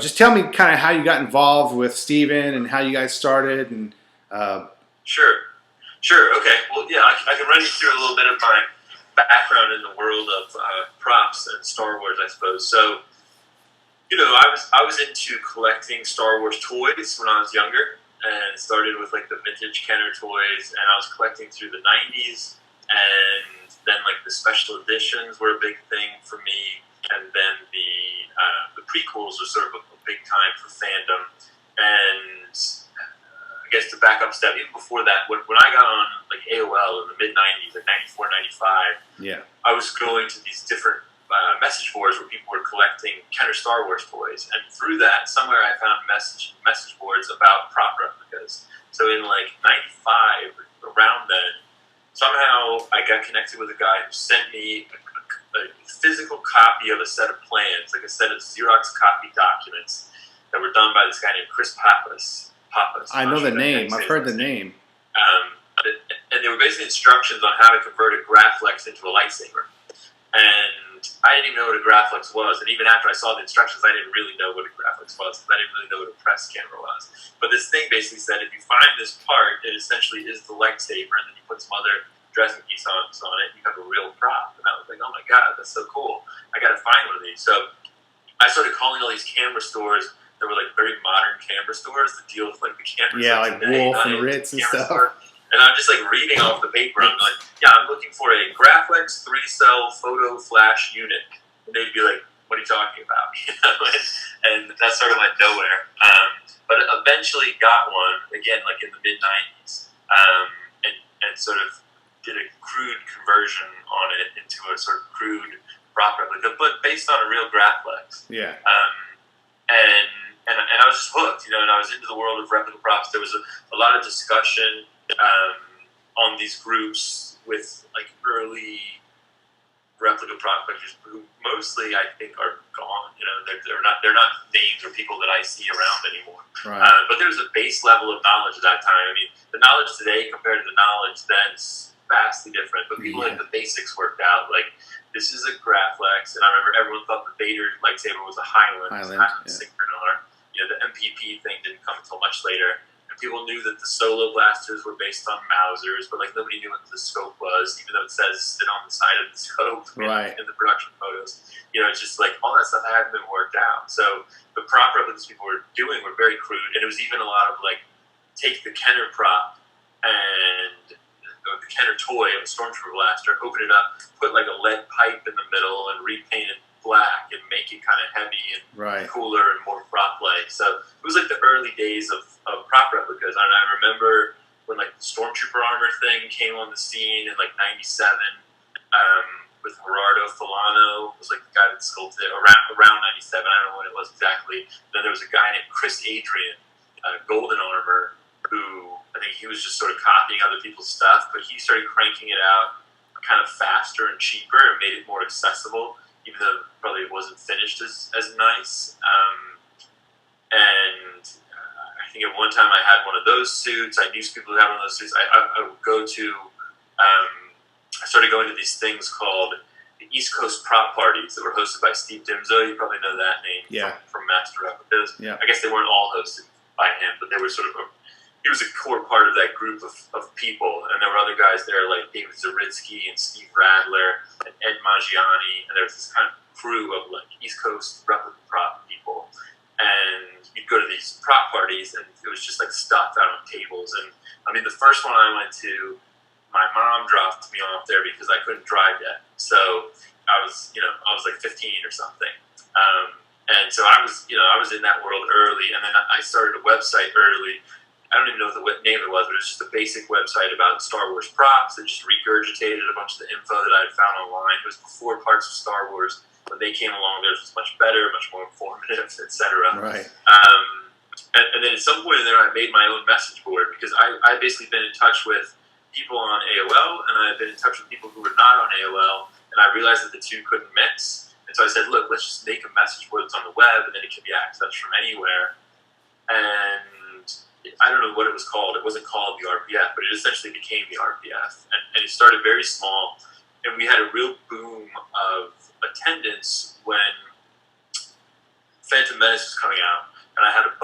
just tell me kind of how you got involved with Steven and how you guys started. And Sure. Okay. Well, yeah, I can run you through a little bit of my background in the world of props and Star Wars, I suppose. So, I was into collecting Star Wars toys when I was younger, and it started with like the vintage Kenner toys, and I was collecting through the '90s, and then like the special editions were a big thing for me, and then the prequels were sort of a big time for fandom, and I guess to back up a step, even before that, when I got on like AOL in the mid '90s, like '94, '95, I was going to these different message boards where people were collecting Kenner Star Wars toys, and through that, somewhere I found message boards about prop replicas. So in like '95, around then, somehow I got connected with a guy who sent me a physical copy of a set of plans, like a set of Xerox copy documents that were done by this guy named Chris Pappas. I know the name. I've heard the name. And they were basically instructions on how to convert a Graflex into a lightsaber. And I didn't even know what a Graflex was. And even after I saw the instructions, I didn't really know what a Graflex was, because I didn't really know what a press camera was. But this thing basically said, if you find this part, it essentially is the lightsaber, and then you put some other dressing piece on it, you have a real prop. And I was like, oh my God, that's so cool. I got to find one of these. So I started calling all these camera stores. There were like very modern camera stores that deal with like the cameras. Yeah, like Wolf and Ritz and stuff. And I'm just like reading off the paper. I'm like, yeah, I'm looking for a Graflex 3-cell photo flash unit. And they'd be like, what are you talking about? And that sort of went nowhere. But eventually got one, again, like in the mid 90s, and sort of did a crude conversion on it into a sort of crude prop replica, but based on a real Graflex. Yeah. And I was just hooked, and I was into the world of replica props. There was a lot of discussion on these groups with like early replica prop collectors who mostly I think are gone. They're not names or people that I see around anymore. Right. But there was a base level of knowledge at that time. I mean, the knowledge today compared to the knowledge then is vastly different. But people had the basics worked out. Like, this is a Graflex, and I remember everyone thought the Vader lightsaber was a Highland Synchronar. The MPP thing didn't come until much later. And people knew that the solo blasters were based on Mausers, but like nobody knew what the scope was, even though it says it on the side of the scope in the production photos. It's just like all that stuff hadn't been worked out. So the prop replicas people were doing were very crude, and it was even a lot of like, take the Kenner prop and the Kenner toy of a Stormtrooper blaster, open it up, put like a lead pipe in the middle, and repaint it black and make it kind of heavy and cooler and more prop-like. So it was like the early days of prop replicas. And I remember when like the Stormtrooper armor thing came on the scene in like '97 with Gerardo Fulano, was like the guy that sculpted it around '97. I don't know when it was exactly. Then there was a guy named Chris Adrian, Golden Armor, who I think he was just sort of copying other people's stuff, but he started cranking it out kind of faster and cheaper and made it more accessible, even though probably it wasn't finished as nice. And I think at one time I had one of those suits. I knew people who had one of those suits. I would go to, I started going to these things called the East Coast Prop Parties that were hosted by Steve Dimzo. You probably know that name from Master Replicas. Yeah. I guess they weren't all hosted by him, but they were sort of he was a core part of that group of people, and there were other guys there like David Zaritsky and Steve Radler and Ed Maggiani, and there was this kind of crew of like East Coast replica prop people, and you'd go to these prop parties, and it was just like stuff out on tables. And I mean, the first one I went to, my mom dropped me off there because I couldn't drive yet, so I was like 15 or something. And so I was in that world early, and then I started a website early. I don't even know what name it was, but it was just a basic website about Star Wars props that just regurgitated a bunch of the info that I had found online. It was before parts of Star Wars. When they came along, theirs was much better, much more informative, etc. Right. And then at some point in there, I made my own message board because I'd basically been in touch with people on AOL, and I'd been in touch with people who were not on AOL, and I realized that the two couldn't mix. And so I said, look, let's just make a message board that's on the web, and then it can be accessed from anywhere. And I don't know what it was called. It wasn't called the RPF, but it essentially became the RPF. And it started very small, and we had a real boom of attendance when Phantom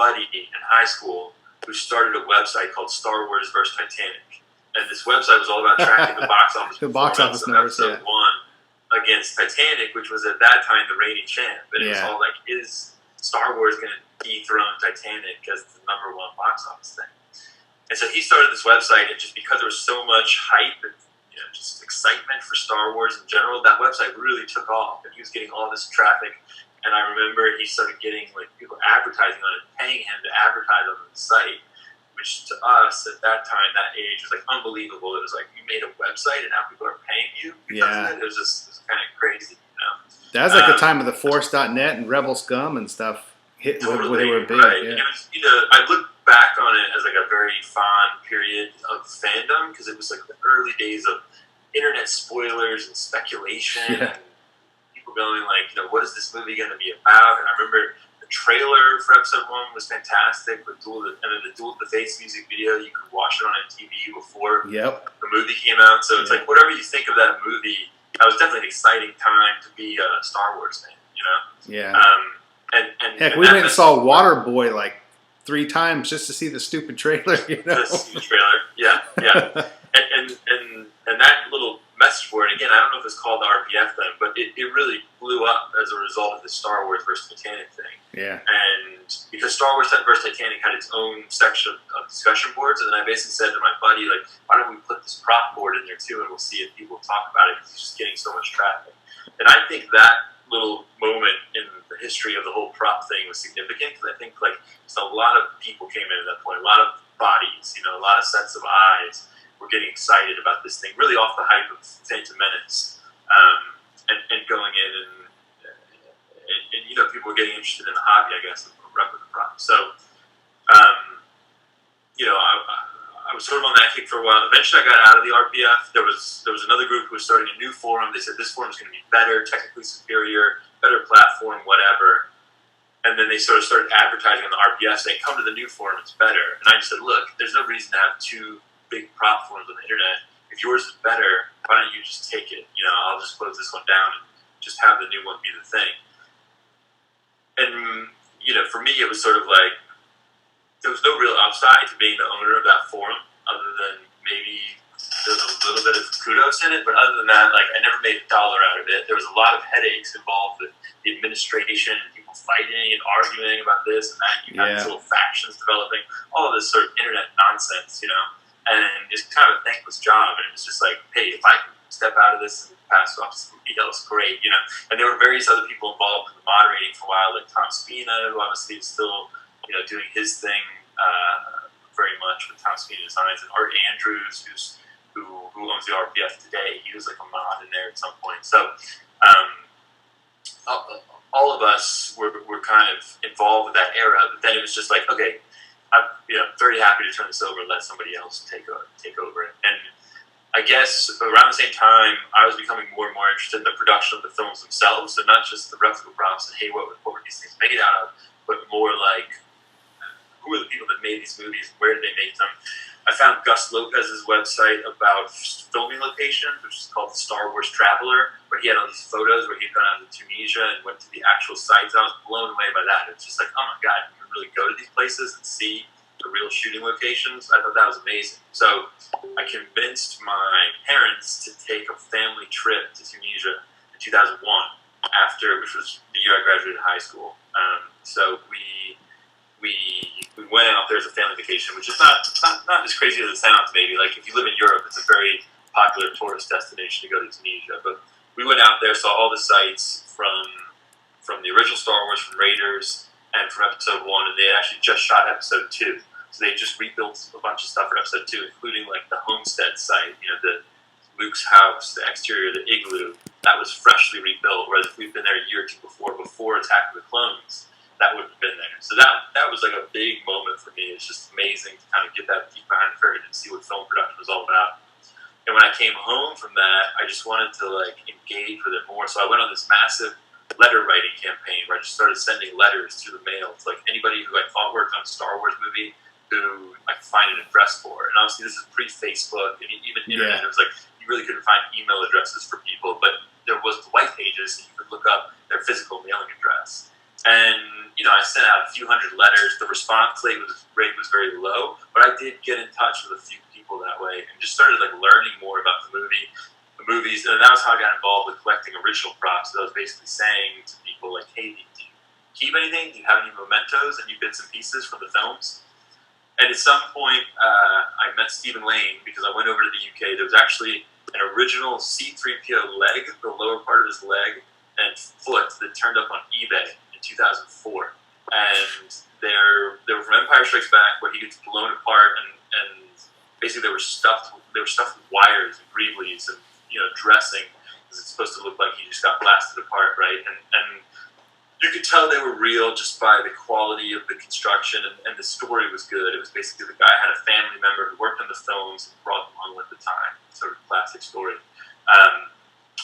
buddy in high school who started a website called Star Wars vs. Titanic. And this website was all about tracking the box office the box office of numbers, episode 1 against Titanic, which was at that time the reigning champ. And it was all like, is Star Wars going to dethrone Titanic as the #1 box office thing? And so he started this website, and just because there was so much hype and just excitement for Star Wars in general, that website really took off, and he was getting all this traffic. And I remember he started getting like people advertising on it, paying him to advertise on the site, which to us at that time, that age, was like unbelievable. It was like you made a website and now people are paying you because of it. It was just kind of crazy, That was like the time of the Force.net and Rebel Scum and stuff. Totally, when they were big. right. Yeah. And it was, I look back on it as like a very fond period of fandom because it was like the early days of internet spoilers and speculation. Yeah. And people going like, what is this movie going to be about? And I remember the trailer for episode 1 was fantastic with and then the Duel of the Fates music video, you could watch it on MTV before the movie came out. So it's like, whatever you think of that movie, that was definitely an exciting time to be a Star Wars fan, Yeah. And heck, we went and saw Waterboy like 3 times just to see the stupid trailer, The stupid trailer, yeah. and that little message board, again, I don't know if it's called the RPF then, but it really blew up as a result of the Star Wars vs. Titanic thing. Yeah. And because Star Wars vs. Titanic had its own section of discussion boards, and then I basically said to my buddy, like, why don't we put this prop board in there too, and we'll see if people talk about it because it's just getting so much traffic. And I think that little moment in the history of the whole prop thing was significant because I think like just a lot of people came in at that point, a lot of bodies, a lot of sets of eyes were getting excited about this thing, really off the hype of Phantom Menace, and going in and people were getting interested in the hobby, I guess, of replica props. So, I was sort of on that kick for a while. Eventually, I got out of the RPF. There was another group who was starting a new forum. They said this forum is going to be better, technically superior, better platform, whatever. And then they sort of started advertising on the RPF saying, come to the new forum, it's better. And I just said, look, there's no reason to have 2 big prop forums on the internet. If yours is better, why don't you just take it? I'll just close this one down and just have the new one be the thing. And, for me, it was sort of like, there was no real upside to being the owner of that forum, other than maybe there's a little bit of kudos in it. But other than that, like, I never made $1 out of it. There was a lot of headaches involved with the administration and people fighting and arguing about this and that. You had these little factions developing, all of this sort of internet nonsense, And it's kind of a thankless job. And it was just like, hey, if I can step out of this and pass it off to somebody else, great, And there were various other people involved in the moderating for a while, like Tom Spina, who obviously is still, doing his thing very much with Tom Spina Designs, and Art Andrews, who owns the RPF today. He was like a mod in there at some point. So all of us were kind of involved with that era, but then it was just like, okay, I'm very happy to turn this over and let somebody else take over it. And I guess around the same time, I was becoming more and more interested in the production of the films themselves, so not just the replica props and hey, what were these things made out of, but more like who are the people that made these movies, where did they make them. I found Gus Lopez's website about filming locations, which is called the Star Wars Traveler, where he had all these photos where he'd gone out to Tunisia and went to the actual sites. I was blown away by that. It's just like, oh my God, you can really go to these places and see the real shooting locations. I thought that was amazing. So I convinced my parents to take a family trip to Tunisia in 2001, which was the year I graduated high school. So we went out there as a family vacation, which is not as crazy as it sounds, maybe. Like, if you live in Europe, it's a very popular tourist destination to go to Tunisia. But we went out there, saw all the sites from the original Star Wars, from Raiders, and from episode 1, and they had actually just shot episode 2. So they just rebuilt a bunch of stuff for episode 2, including, like, the homestead site, the Luke's house, the exterior of the igloo. That was freshly rebuilt, whereas if we'd been there a year or two before Attack of the Clones, that wouldn't have been there. So that was like a big moment for me. It's just amazing to kind of get that deep behind the curtain and see what film production was all about. And when I came home from that, I just wanted to like engage with it more. So I went on this massive letter writing campaign where I just started sending letters through the mail to like anybody who I thought worked on a Star Wars movie who I could find an address for. And obviously this is pre-Facebook and even internet. It was like you really couldn't find email addresses for people, but there was the white pages, so you could look up their physical mailing address. And I sent out a few hundred letters. The response rate was very low, but I did get in touch with a few people that way and just started like learning more about the movies, and that was how I got involved with collecting original props. So I was basically saying to people like, "Hey, do you keep anything? Do you have any mementos, any bits and pieces from the films?" And at some point, I met Stephen Lane because I went over to the UK. There was actually an original C-3PO leg, the lower part of his leg and foot, that turned up on eBay in 2004. And they were from Empire Strikes Back, where he gets blown apart, and basically they were stuffed with wires and greeblies and dressing, because it's supposed to look like he just got blasted apart, right? And you could tell they were real just by the quality of the construction, and the story was good. It was basically the guy had a family member who worked on the films and brought them on at the time. Sort of classic story.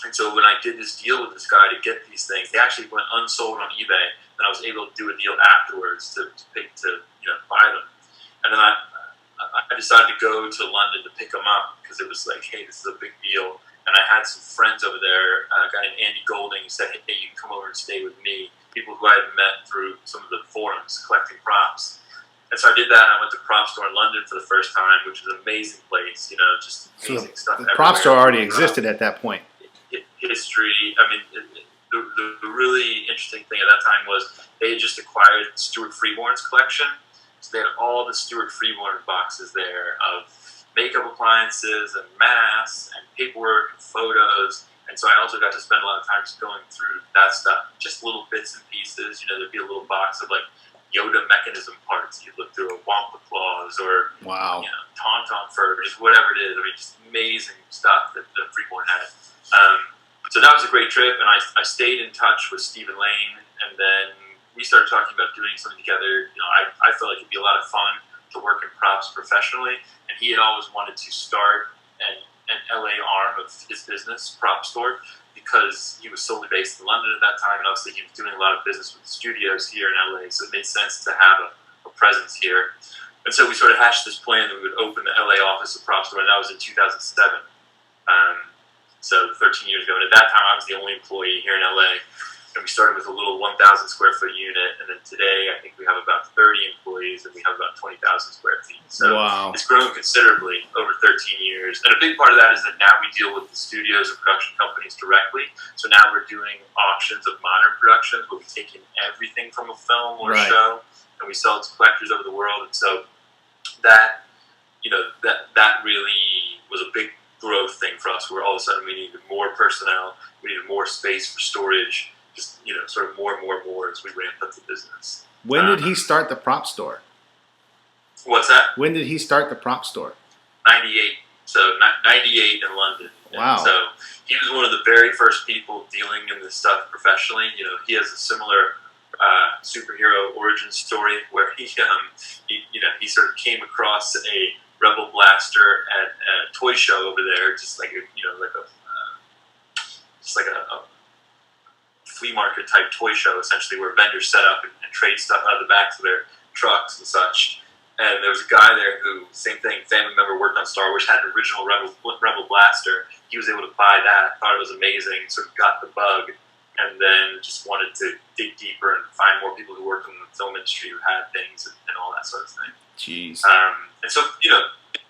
And so when I did this deal with this guy to get these things, they actually went unsold on eBay, and I was able to do a deal afterwards to buy them. And then I decided to go to London to pick them up because it was like, hey, this is a big deal. And I had some friends over there, a guy named Andy Golding, who said, hey, you can come over and stay with me. People who I had met through some of the forums collecting props. And so I did that, and I went to Prop Store in London for the first time, which was an amazing place, just amazing stuff The everywhere. Prop Store already existed at that point. History, the really interesting thing at that time was they had just acquired Stuart Freeborn's collection. So they had all the Stuart Freeborn boxes there of makeup appliances and masks and paperwork and photos. And so I also got to spend a lot of time just going through that stuff, just little bits and pieces. There'd be a little box of like Yoda mechanism parts. You'd look through a Wampa claws or wow, Tauntaun fur, just whatever it is. Just amazing stuff that Freeborn had. So that was a great trip, and I stayed in touch with Stephen Lane, and then we started talking about doing something together. I felt like it'd be a lot of fun to work in props professionally, and he had always wanted to start an LA arm of his business, Prop Store, because he was solely based in London at that time, and obviously he was doing a lot of business with studios here in LA, so it made sense to have a presence here. And so we sort of hashed this plan that we would open the LA office of Prop Store, and that was in 2007. So 13 years ago, and at that time I was the only employee here in LA, and we started with a little 1,000 square foot unit, and then today I think we have about 30 employees, and we have about 20,000 square feet. So wow, it's grown considerably over 13 years, and a big part of that is that now we deal with the studios and production companies directly. So now we're doing auctions of modern productions, where we take in everything from a film or a show, and we sell it to collectors over the world. And so that really was a big growth thing for us, where all of a sudden we needed more personnel, we needed more space for storage, just sort of more and more as we ramped up the business. When did he start the Prop Store? What's that? When did he start the Prop Store? 98. So 98 in London. Wow. And so he was one of the very first people dealing in this stuff professionally. He has a similar superhero origin story where he sort of came across a Rebel blaster at a toy show over there, just like a flea market type toy show, essentially, where vendors set up and trade stuff out of the backs of their trucks and such. And there was a guy there who, same thing, family member, worked on Star Wars, had an original Rebel blaster. He was able to buy that, thought it was amazing, sort of got the bug, and then just wanted to dig deeper and find more people who worked in the film industry who had things and all that sort of thing. Jeez. And so,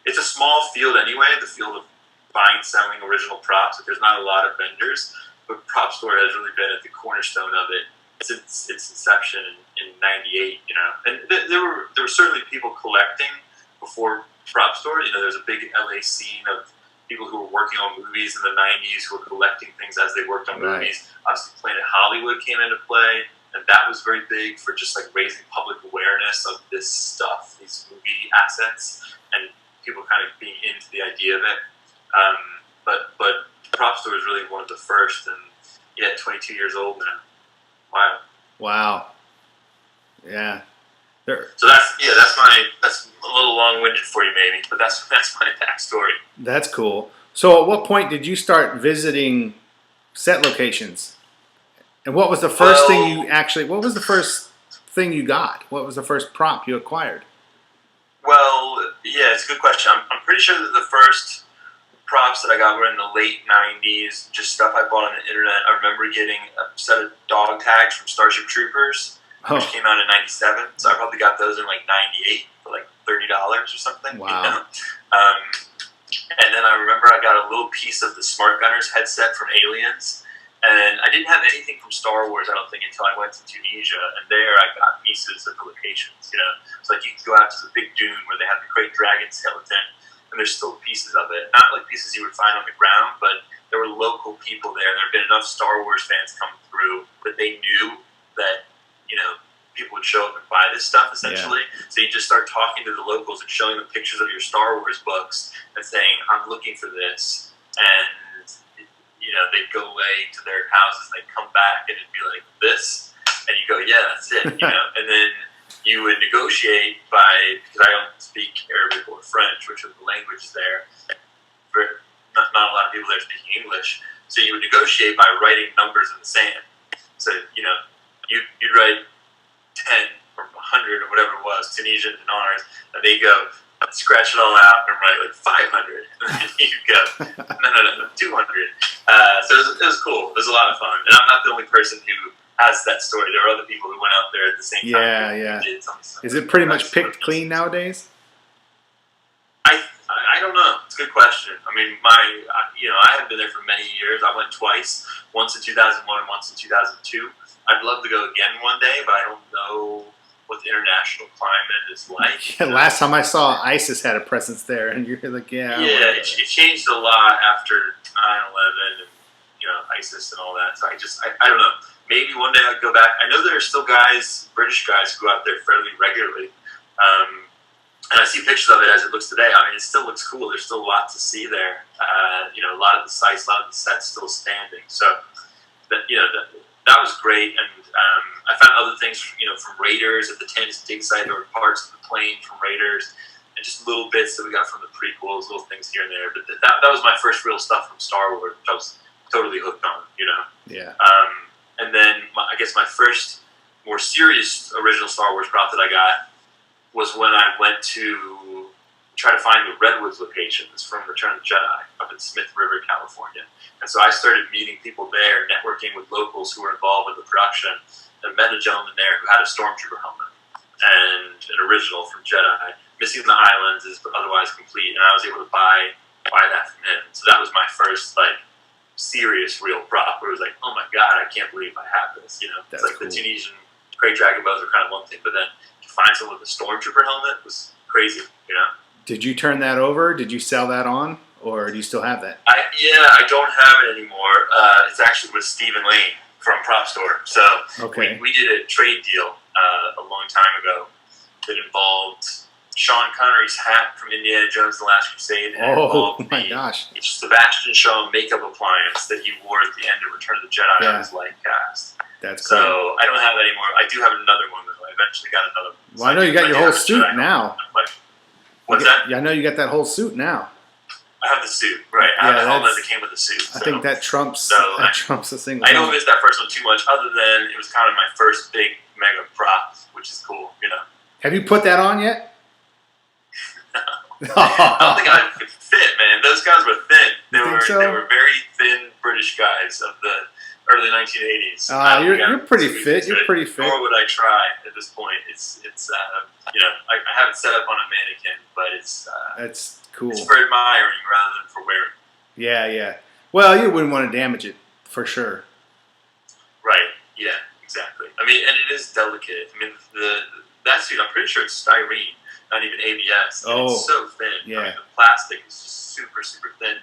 it's a small field anyway, the field of buying and selling original props. There's not a lot of vendors, but Prop Store has really been at the cornerstone of it since its inception in 98, And there were certainly people collecting before Prop Store. There's a big LA scene of people who were working on movies in the 90s who were collecting things as they worked on movies. Obviously, Planet Hollywood came into play, and that was very big for just like raising public awareness of this stuff, these movie assets, and people kind of being into the idea of it. But Prop Store is really one of the first, and 22 years old now. Wow. Wow. Yeah. So that's a little long-winded for you maybe, but that's my backstory. That's cool. So at what point did you start visiting set locations? And what was the first what was the first thing you got? What was the first prop you acquired? Well, yeah, it's a good question. I'm pretty sure that the first props that I got were in the late 90s, just stuff I bought on the internet. I remember getting a set of dog tags from Starship Troopers, which Oh, came out in '97. So I probably got those in like '98 for like $30 or something. wow. You know? And then I remember I got a little piece of the Smart Gunners headset from Aliens. And I didn't have anything from Star Wars, I don't think, until I went to Tunisia. And there I got pieces of the locations, you know. So like you can go out to the big dune where they have the great dragon skeleton, and there's still pieces of it. Not like pieces you would find on the ground, but there were local people there. There had been enough Star Wars fans come through that they knew that, you know, people would show up and buy this stuff, essentially. Yeah. So you just start talking to the locals and showing them pictures of your Star Wars books and saying, I'm looking for this. And you know, they'd go away to their houses and they'd come back and it'd be like this, and you go, yeah, that's it, you know. And then you would negotiate by, because I don't speak Arabic or French, which are the languages there. Not a lot of people there speaking English, so you would negotiate by writing numbers in the sand. So you know, you'd write 10 or 100 or whatever it was, Tunisian dinars, and they go, scratch it all out and write like 500, and then you go, no, 200. So it was cool. It was a lot of fun, and I'm not the only person who has that story. There were other people who went out there at the same time. Yeah. Did something. Is it pretty much picked clean nowadays? I don't know. It's a good question. I mean, I haven't been there for many years. I went twice, once in 2001, once in 2002. I'd love to go again one day, but I don't know what the international climate is like. Yeah, last time I saw ISIS had a presence there, and you're like, yeah. Yeah, it changed a lot after 9/11 and, you know, ISIS and all that. So I don't know. Maybe one day I'd go back. I know there are still British guys who go out there fairly regularly. And I see pictures of it as it looks today. I mean, it still looks cool. There's still a lot to see there. You know, a lot of the sites, a lot of the sets still standing. So, that was great. And I found other things, you know, from Raiders at the Thames dig site. There were parts of the plane from Raiders and just little bits that we got from the prequels, little things here and there. But that was my first real stuff from Star Wars, which I was totally hooked on, you know. Yeah. And then I guess my first more serious original Star Wars prop that I got was when I went to try to find the Redwoods locations from Return of the Jedi up in Smith River, California. And so I started meeting people there, networking with locals who were involved with the production, and met a gentleman there who had a Stormtrooper helmet and an original from Jedi, missing the eye lenses but otherwise complete, and I was able to buy that from him. So that was my first, like, serious real prop where it was like, oh my god, I can't believe I have this, you know. That's it's like cool. The Tunisian Great Dragon bows are kind of one thing, but then to find someone with a Stormtrooper helmet was crazy, you know. Did you turn that over? Did you sell that on? Or do you still have that? I don't have it anymore. It's actually with Stephen Lane from Prop Store. So okay. we did a trade deal a long time ago that involved Sean Connery's hat from Indiana Jones and the Last Crusade. And oh my gosh. Sebastian Shaw makeup appliance that he wore at the end of Return of the Jedi on his light cast. That's cool. So I don't have that anymore. I do have another one though. I eventually got another one. Well, I know you got your whole suit now. What's that? Yeah, I know you got that whole suit now. I have the suit, right? I have the helmet that came with the suit. I think that trumps a single. I don't miss that first one too much, other than it was kind of my first big mega prop, which is cool, you know. Have you put that on yet? No. I don't think I could fit, man. Those guys were thin. They were very thin British guys of the early 1980s. You're pretty fit. You're pretty fit. Nor would I try at this point. It's you know, I have it set up on a mannequin, but it's that's cool. It's for admiring rather than for wearing. Yeah. Well, you wouldn't want to damage it for sure. Right. Yeah. Exactly. I mean, and it is delicate. I mean, that suit. I'm pretty sure it's styrene, not even ABS. And it's so thin. Yeah. I mean, the plastic is just super, super thin.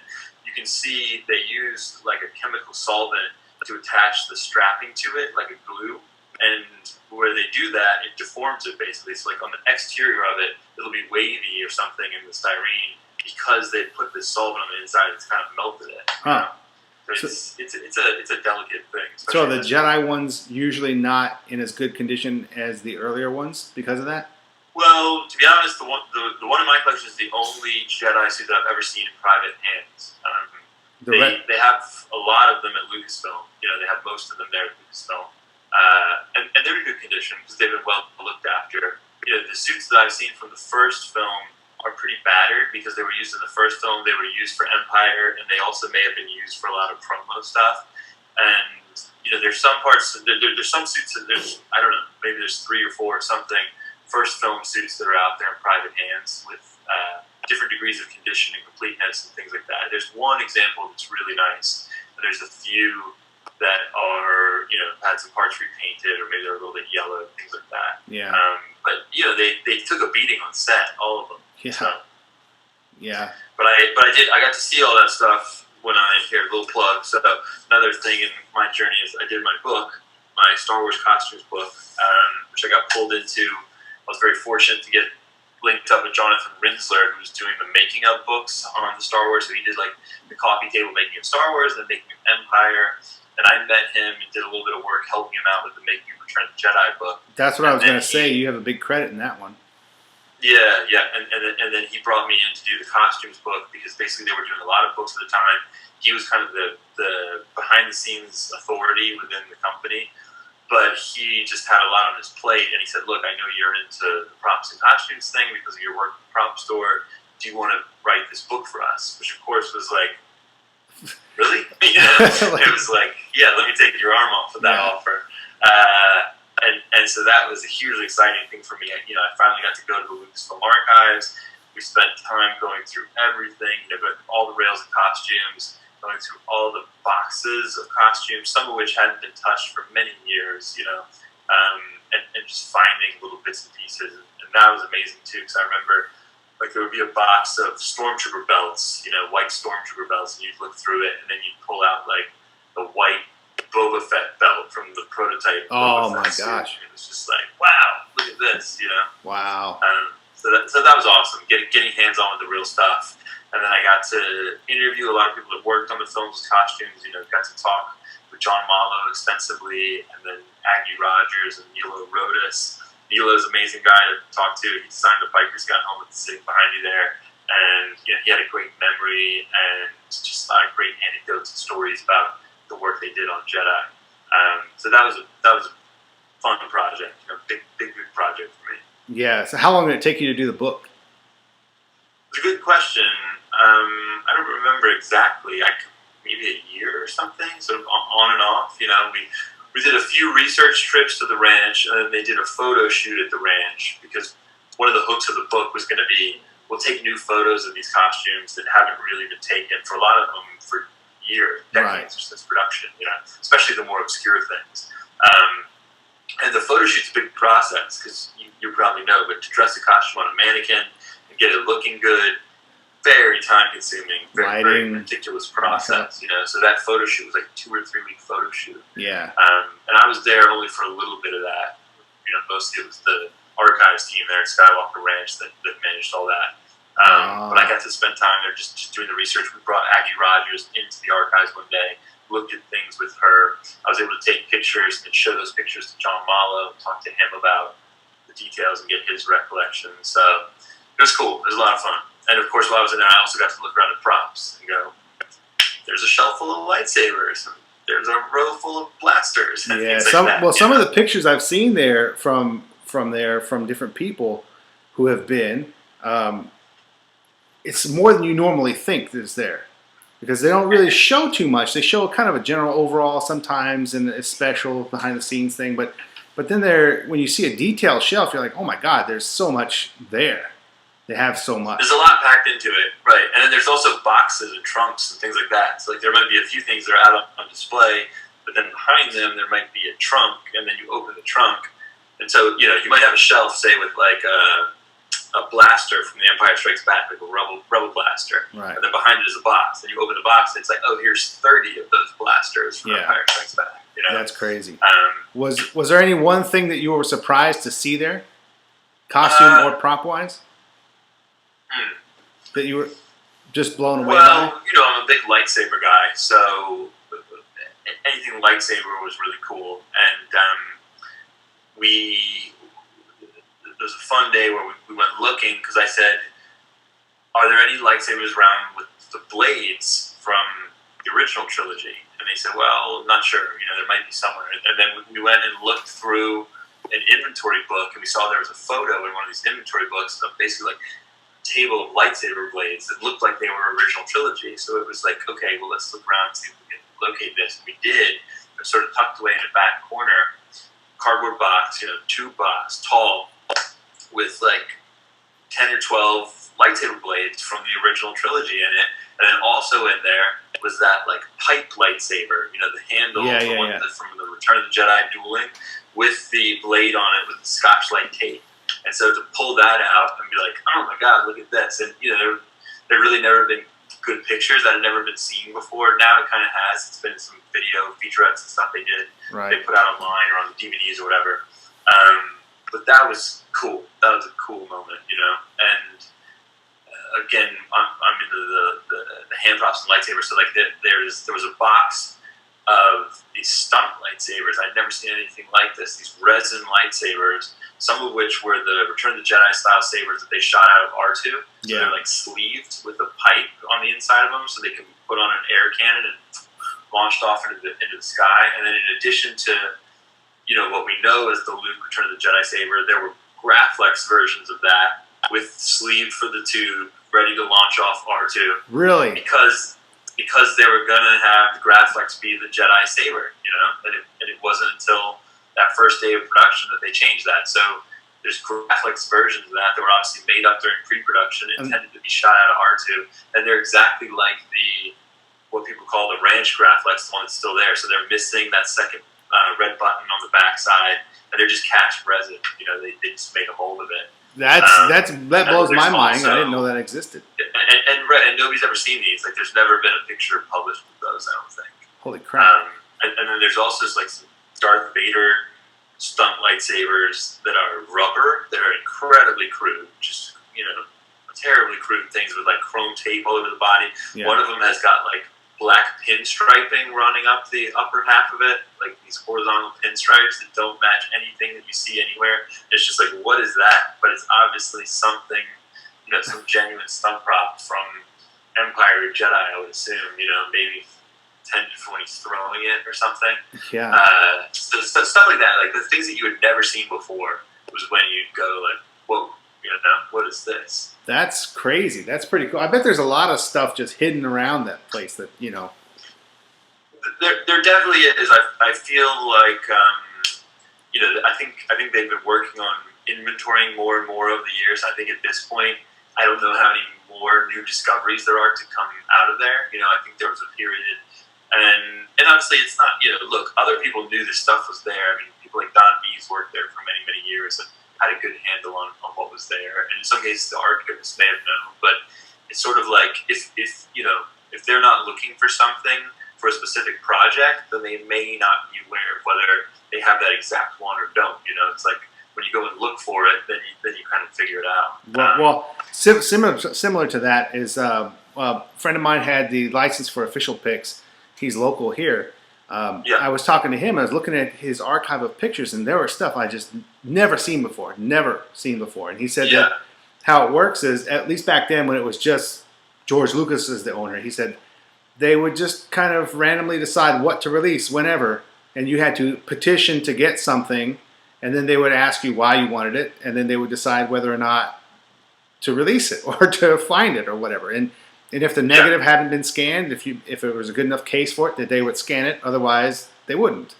You can see they used like a chemical solvent to attach the strapping to it, like a glue. And where they do that, it deforms it basically. So like on the exterior of it, it'll be wavy or something in the styrene because they put this solvent on the inside. It's kind of melted it. Huh. So it's a delicate thing. So the Jedi one's usually not in as good condition as the earlier ones because of that? Well, to be honest, the one in my collection is the only Jedi suit that I've ever seen in private hands. They have a lot of them at Lucasfilm. You know, they have most of them there at Lucasfilm. And they're in good condition because they've been well looked after. You know, the suits that I've seen from the first film are pretty battered because they were used in the first film. They were used for Empire, and they also may have been used for a lot of promo stuff. And you know, there's some parts. There's some suits that I don't know. maybe there's 3 or 4 or something, first film suits that are out there in private hands with different degrees of condition and completeness and things like that. There's one example that's really nice, and there's a few that are, had some parts repainted, or maybe they're a little bit yellow, things like that. Yeah. But they took a beating on set, all of them. Yeah. So. Yeah. But I got to see all that stuff when here, a little plug. So another thing in my journey is I did my book, my Star Wars costumes book, which I got pulled into. I was very fortunate to get linked up with Jonathan Rinsler, who was doing the making of books on the Star Wars. So he did like the coffee table making of Star Wars, then making of Empire. And I met him and did a little bit of work helping him out with the making of Return of the Jedi book. That's what I was going to say. You have a big credit in that one. Yeah, and then he brought me in to do the costumes book, because basically they were doing a lot of books at the time. He was kind of the behind-the-scenes authority within the company, but he just had a lot on his plate, and he said, look, I know you're into the props and costumes thing because of your work at the prop store. Do you want to write this book for us? Which, of course, was like, really? It was like, yeah, let me take your arm off with that offer. And so that was a hugely exciting thing for me. I finally got to go to the Lucasfilm archives. We spent time going through everything, going through all the rails of costumes, going through all the boxes of costumes, some of which hadn't been touched for many years, and just finding little bits and pieces. And that was amazing too, because I remember like there would be a box of stormtrooper belts, white stormtrooper belts, and you'd look through it, and then you'd pull out like the white Boba Fett belt from the prototype. Oh Boba my Fett gosh! Suit. It was just like, wow, look at this, Wow. So that was awesome, getting hands on with the real stuff. And then I got to interview a lot of people that worked on the film's costumes. Got to talk with John Mallow extensively, and then Aggie Rogers and Nilo Rodis. Nilo's an amazing guy to talk to. He designed the Piper's Gun helmet sitting behind you there, and he had a great memory and just a lot of great anecdotes and stories about the work they did on Jedi. So that was a fun project, big project for me. Yeah. So how long did it take you to do the book? It's a good question. I don't remember exactly. Maybe a year or something, sort of on and off. We did a few research trips to the ranch, and then they did a photo shoot at the ranch, because one of the hooks of the book was going to be, we'll take new photos of these costumes that haven't really been taken for a lot of them for years, decades since production, especially the more obscure things. And the photo shoot's a big process, because you probably know, but to dress a costume on a mannequin and get it looking good, very time-consuming, very ridiculous process, So that photo shoot was like a 2 or 3 week photo shoot. Yeah. And I was there only for a little bit of that. Mostly it was the archives team there at Skywalker Ranch that managed all that. But I got to spend time there just doing the research. We brought Aggie Rogers into the archives one day, looked at things with her. I was able to take pictures and show those pictures to John Mallow, talk to him about the details and get his recollection. So it was cool. It was a lot of fun. And of course, while I was in there, I also got to look around at props and go, there's a shelf full of lightsabers. There's a row full of blasters. And things like that, some of the pictures I've seen there from different people who have been, it's more than you normally think is there, because they don't really show too much. They show kind of a general overall sometimes, and a special behind the scenes thing. But then when you see a detailed shelf, you're like, oh my God, there's so much there. They have so much. There's a lot packed into it, right? And then there's also boxes and trunks and things like that. So like there might be a few things that are out on display, but then behind them there might be a trunk, and then you open the trunk, and so you might have a shelf, say with like a blaster from The Empire Strikes Back, like a rebel blaster, right? And then behind it is a box, and you open the box, and it's like, oh, here's 30 of those blasters from Empire Strikes Back. That's crazy. Was there any one thing that you were surprised to see there, costume or prop wise? That you were just blown away by? Well, I'm a big lightsaber guy, so anything lightsaber was really cool. And it was a fun day where we went looking, because I said, are there any lightsabers around with the blades from the original trilogy? And they said, well, I'm not sure. There might be somewhere. And then we went and looked through an inventory book, and we saw there was a photo in one of these inventory books of basically like table of lightsaber blades that looked like they were original trilogy. So it was like, okay, well, let's look around and see if we can locate this. And we did. It was sort of tucked away in the back corner. cardboard box, tube box, tall, with like 10 or 12 lightsaber blades from the original trilogy in it, and then also in there was that like pipe lightsaber, the handle, from the Return of the Jedi dueling, with the blade on it with the Scotch-Lite tape. And so to pull that out and be like, oh my God, look at this, and there really never been good pictures that had never been seen before. Now it kind of has. It's been some video featurettes and stuff they did. Right. They put out online or on the DVDs or whatever. But that was cool. That was a cool moment, And again, I'm into the hand props and lightsabers. So like there was a box of these stunt lightsabers. I'd never seen anything like this. These resin lightsabers, some of which were the Return of the Jedi style sabers that they shot out of R2. So they're like sleeved with a pipe on the inside of them, so they can put on an air cannon and launched off into the sky. And then in addition to what we know as the Luke Return of the Jedi saber, there were Graflex versions of that with sleeve for the tube, ready to launch off R2. Really? Because they were going to have the Graflex be the Jedi saber, and it wasn't until that first day of production that they changed that. So there's Graflex versions of that were obviously made up during pre-production, intended to be shot out of R2, and they're exactly like what people call the Ranch Graflex, the one that's still there. So they're missing that second red button on the back side, and they're just cast resin. They just made a mold of it. That blows my mind. I didn't know that existed. And nobody's ever seen these. Like, there's never been a picture published with those, I don't think. Holy crap. And then there's also like some Darth Vader stunt lightsabers that are rubber, that are incredibly crude, just, terribly crude things with like chrome tape all over the body. Yeah. One of them has got like black pinstriping running up the upper half of it, like these horizontal pinstripes that don't match anything that you see anywhere. It's just like, what is that? But it's obviously something, some genuine stunt prop from Empire or Jedi, I would assume, maybe 10 when he's throwing it or something. Yeah. So stuff like that, like the things that you had never seen before was when you'd go like, whoa, what is this? That's crazy. That's pretty cool. I bet there's a lot of stuff just hidden around that place that, There definitely is. I feel like, I think they've been working on inventorying more and more over the years. I think at this point, I don't know how many more new discoveries there are to come out of there. I think there was a period, and obviously it's not, look, other people knew this stuff was there. I mean, people like Don Bees worked there for many, many years and had a good handle on what was there. And in some cases, the archivists may have known, but it's sort of like, if they're not looking for something for a specific project, then they may not be aware of whether they have that exact one or don't. It's like, when you go and look for it, then you kind of figure it out. Similar to that is a friend of mine had the license for Official Pics. He's local here. I was talking to him. I was looking at his archive of pictures, and there were stuff I just never seen before. And he said that how it works is, at least back then when it was just George Lucas as the owner, he said they would just kind of randomly decide what to release whenever, and you had to petition to get something. And then they would ask you why you wanted it, and then they would decide whether or not to release it or to find it or whatever. And if the negative hadn't been scanned, if it was a good enough case for it, that they would scan it. Otherwise, they wouldn't.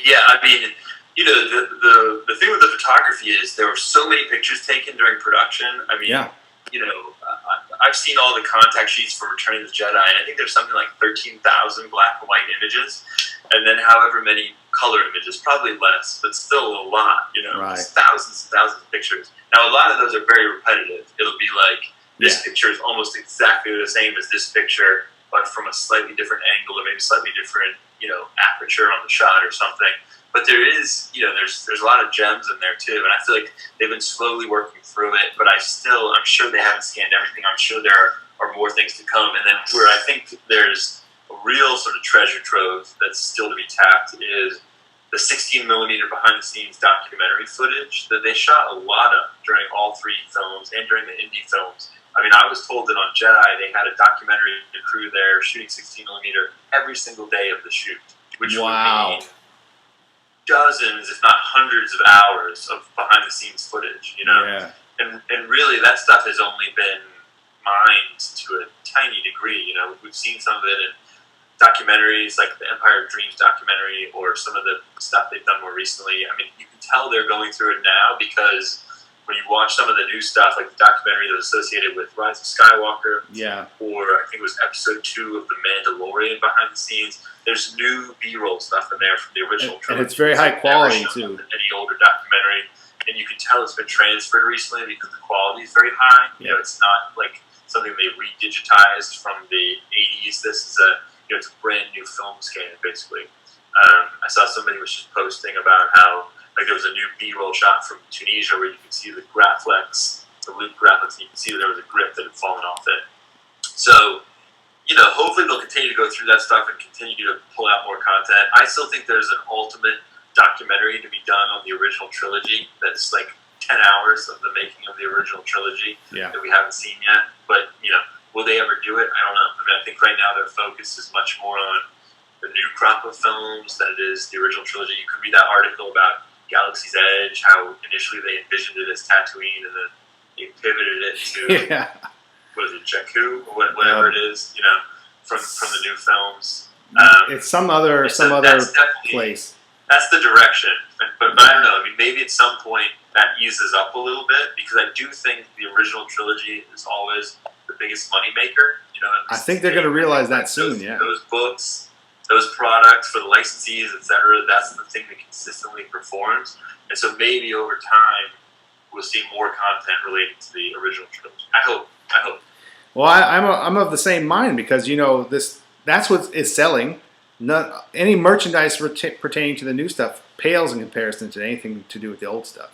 Yeah, I mean, the thing with the photography is there were so many pictures taken during production. I mean, I've seen all the contact sheets for Return of the Jedi, and I think there's something like 13,000 black and white images, and then however many color images, probably less, but still a lot, Right. Thousands and thousands of pictures. Now, a lot of those are very repetitive. It'll be like, this picture is almost exactly the same as this picture, but from a slightly different angle or maybe slightly different, aperture on the shot or something. But there is, there's a lot of gems in there too, and I feel like they've been slowly working through it, but I'm sure they haven't scanned everything. I'm sure there are more things to come. And then where I think there's a real sort of treasure trove that's still to be tapped is the 16 millimeter behind the scenes documentary footage that they shot a lot of during all three films and during the indie films. I mean, I was told that on Jedi they had a documentary crew there shooting 16 millimeter every single day of the shoot, which would mean dozens, if not hundreds of hours of behind the scenes footage, Yeah. And really that stuff has only been mined to a tiny degree. We've seen some of it in documentaries like the Empire of Dreams documentary or some of the stuff they've done more recently, I mean, you can tell they're going through it now because when you watch some of the new stuff, like the documentary that was associated with Rise of Skywalker, or I think it was episode 2 of The Mandalorian behind the scenes, there's new B-roll stuff in there from the original trilogy. And it's very high quality, too. Any older documentary. And you can tell it's been transferred recently because the quality is very high. You know, it's not like something they redigitized from the 80s. This is it's a brand new film scan, basically. I saw somebody was just posting about how like there was a new B-roll shot from Tunisia where you can see the Graflex, the loop Graflex, and you can see that there was a grip that had fallen off it. So, hopefully they'll continue to go through that stuff and continue to pull out more content. I still think there's an ultimate documentary to be done on the original trilogy that's like 10 hours of the making of the original trilogy that we haven't seen yet. But, will they ever do it? I don't know. I mean, I think right now their focus is much more on the new crop of films than it is the original trilogy. You could read that article about Galaxy's Edge, how initially they envisioned it as Tatooine and then they pivoted it to, what is it, Jakku, or whatever it is, from the new films. It's some other place. That's the direction. But I don't know. I mean, maybe at some point that eases up a little bit because I do think the original trilogy is always the biggest moneymaker. I think they're going to realize that soon, Those books, those products for the licensees, etc., that's the thing that consistently performs. And so maybe over time we'll see more content related to the original trilogy. I hope. Well, I'm of the same mind because that's what is selling. Any merchandise pertaining to the new stuff pales in comparison to anything to do with the old stuff.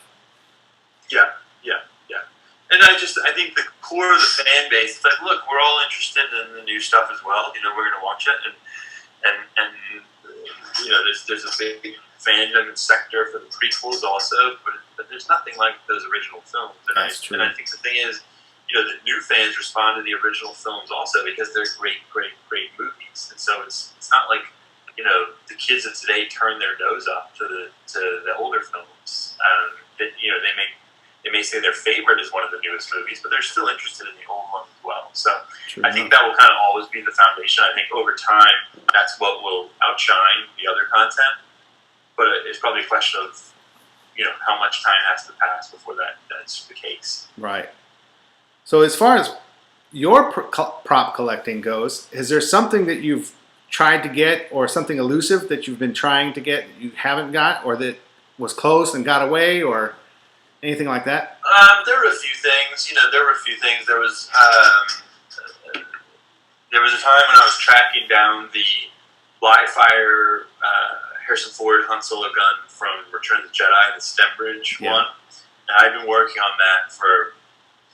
Yeah. And I think the core of the fan base is like, look, we're all interested in the new stuff as well. We're going to watch it, and there's a big fandom and sector for the prequels also, but there's nothing like those original films. And That's true. And I think the thing is, the new fans respond to the original films also because they're great movies. And so it's not like, the kids of today turn their nose up to the older films. They may say their favorite is one of the newest movies, but they're still interested in the old one as well. So I think that will kind of always be the foundation. I think over time, that's what will outshine the other content. But it's probably a question of, how much time has to pass before that's the case. Right. So as far as your prop collecting goes, is there something that you've tried to get or something elusive that you've been trying to get that you haven't got or that was close and got away or anything like that? There were a few things. There was a time when I was tracking down the live-fire Harrison Ford Han Solo gun from Return of the Jedi, the Stembridge one. And I've been working on that for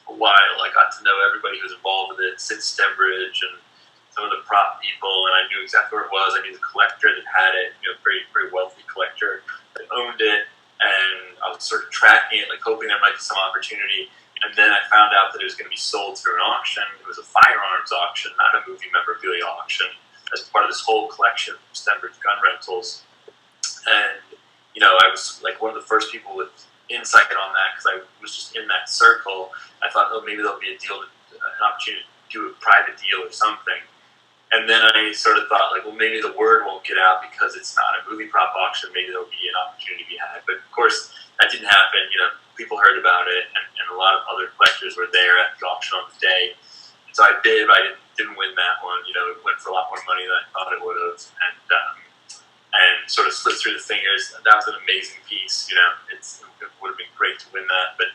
a while. I got to know everybody who was involved with it, Sid Stembridge and some of the prop people, and I knew exactly where it was. I knew the collector that had it, very, very wealthy collector that owned it, and I was sort of tracking it, hoping there might be some opportunity. And then I found out that it was going to be sold through an auction. It was a firearms auction, not a movie memorabilia auction, as part of this whole collection of Stembridge gun rentals. And, I was one of the first people with insight on that because I was just in that circle. I thought, maybe there'll be an opportunity to do a private deal or something. And then I sort of thought, maybe the word won't get out because it's not a movie prop auction. Maybe there'll be an opportunity to be had. But of course, that didn't happen. People heard about it, and a lot of other collectors were there at the auction on the day. And so I bid, but I didn't win that one. It went for a lot more money than I thought it would have. And sort of slipped through the fingers. That was an amazing piece. It would have been great to win that, but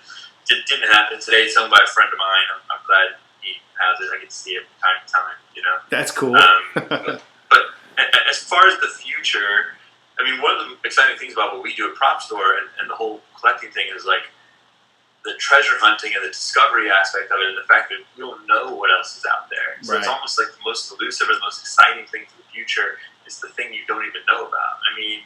it didn't happen. Today it's owned by a friend of mine. I'm glad he has it. I get to see it from time to time. That's cool. But as far as the future, I mean, one of the exciting things about what we do at Prop Store and the whole collecting thing is the treasure hunting and the discovery aspect of it, and the fact that we don't know what else is out there. So It's almost like the most elusive or the most exciting thing for the future is the thing you don't even know about. I mean,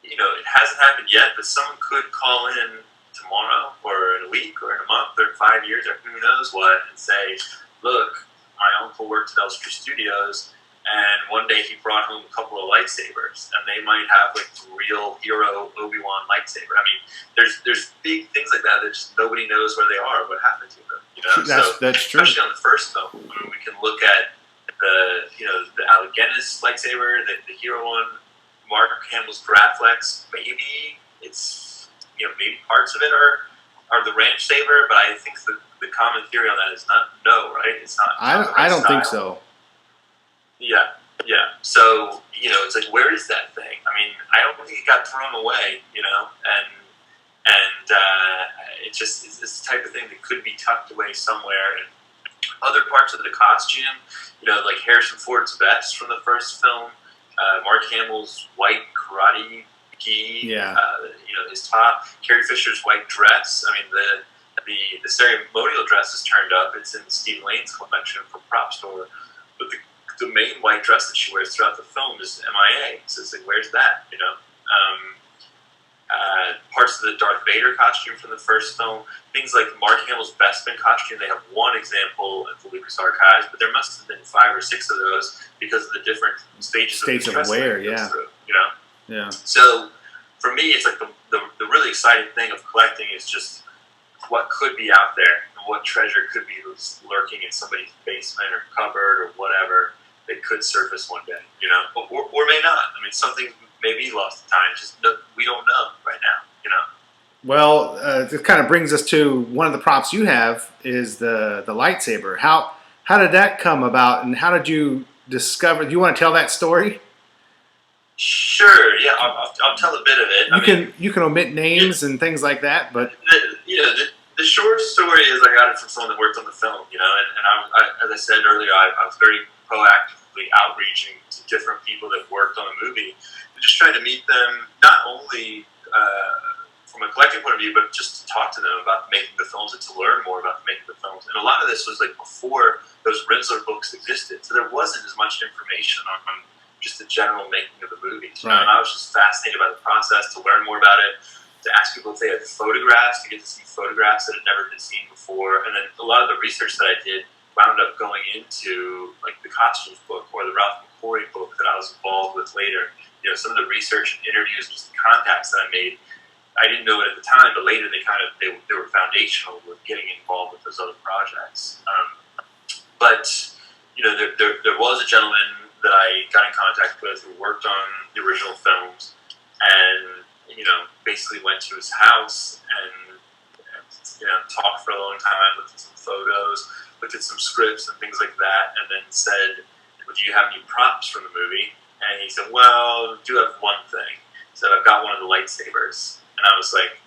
it hasn't happened yet, but someone could call in tomorrow or in a week or in a month or in 5 years or who knows what and say, look, my uncle worked at Elstree Studios, and one day he brought home a couple of lightsabers, and they might have the real hero Obi-Wan lightsaber. I mean, there's big things like that just nobody knows where they are, what happened to them. That's true. Especially on the first film, we can look at the Alinger lightsaber, the hero one, Mark Hamill's Graflex. Maybe it's maybe parts of it are the ranch saber, but I think the common theory on that is no, right? It's not. I don't think so. Yeah. So it's like, where is that thing? I mean, I don't think it got thrown away, and it's the type of thing that could be tucked away somewhere. And other parts of the costume, like Harrison Ford's vest from the first film, Mark Hamill's white karate gi, his top, Carrie Fisher's white dress. I mean, the ceremonial dress is turned up. It's in Steve Lane's collection from Prop Store, but the main white dress that she wears throughout the film is MIA. So it's like, where's that? Parts of the Darth Vader costume from the first film, things like Mark Hamill's Bespin costume. They have one example at the Lucas Archives, but there must have been 5 or 6 of those because of the different states of wear. Yeah. Through, Yeah. So for me, it's like the really exciting thing of collecting is just what could be out there and what treasure could be lurking in somebody's basement or cupboard or whatever that could surface one day, or may not. I mean, something may be lost to time. Just we don't know right now, Well, this kind of brings us to one of the props you have is the lightsaber. How did that come about, and how did you discover? Do you want to tell that story? Sure. Yeah, I'll tell a bit of it. You can omit names and things like that, but the short story is I got it from someone that worked on the film, and I, as I said earlier, I was very proactively outreaching to different people that worked on the movie, and just trying to meet them, not only from a collecting point of view, but just to talk to them about making the films and to learn more about making the films. And a lot of this was like before those Rinsler books existed, so there wasn't as much information on just the general making of the movies. Right. And I was just fascinated by the process, to learn more about it, to ask people if they had photographs, to get to see photographs that had never been seen before. And then a lot of the research that I did wound up going into like the costumes book or the Ralph McQuarrie book that I was involved with later. Some of the research and interviews, just the contacts that I made, I didn't know it at the time, but later they were foundational with getting involved with those other projects. But there was a gentleman that I got in contact with who worked on the original films, and basically went to his house and talked for a long time, looked at some photos, looked at some scripts and things like that, and then said, "Well, do you have any props from the movie?" And he said, "Well, I do have one thing." He said, "I've got one of the lightsabers." And I was like,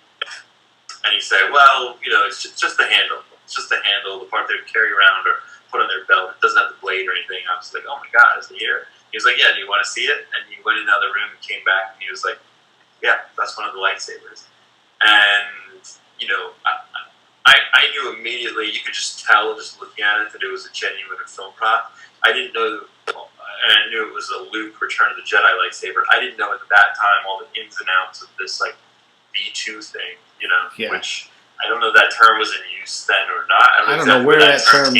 and he said, "Well, it's just the handle. It's just the handle, the part they carry around or put on their belt. It doesn't have the blade or anything." I was like, "Oh my God, is it here?" He was like, "Yeah, do you want to see it?" And he went in the other room and came back, and he was like, "Yeah, that's one of the lightsabers." And I knew immediately. You could just tell, just looking at it, that it was a genuine film prop. I didn't know, and I knew it was a Luke Return of the Jedi lightsaber. I didn't know at that time all the ins and outs of this like V2 thing, which I don't know if that term was in use then or not. I don't know where that term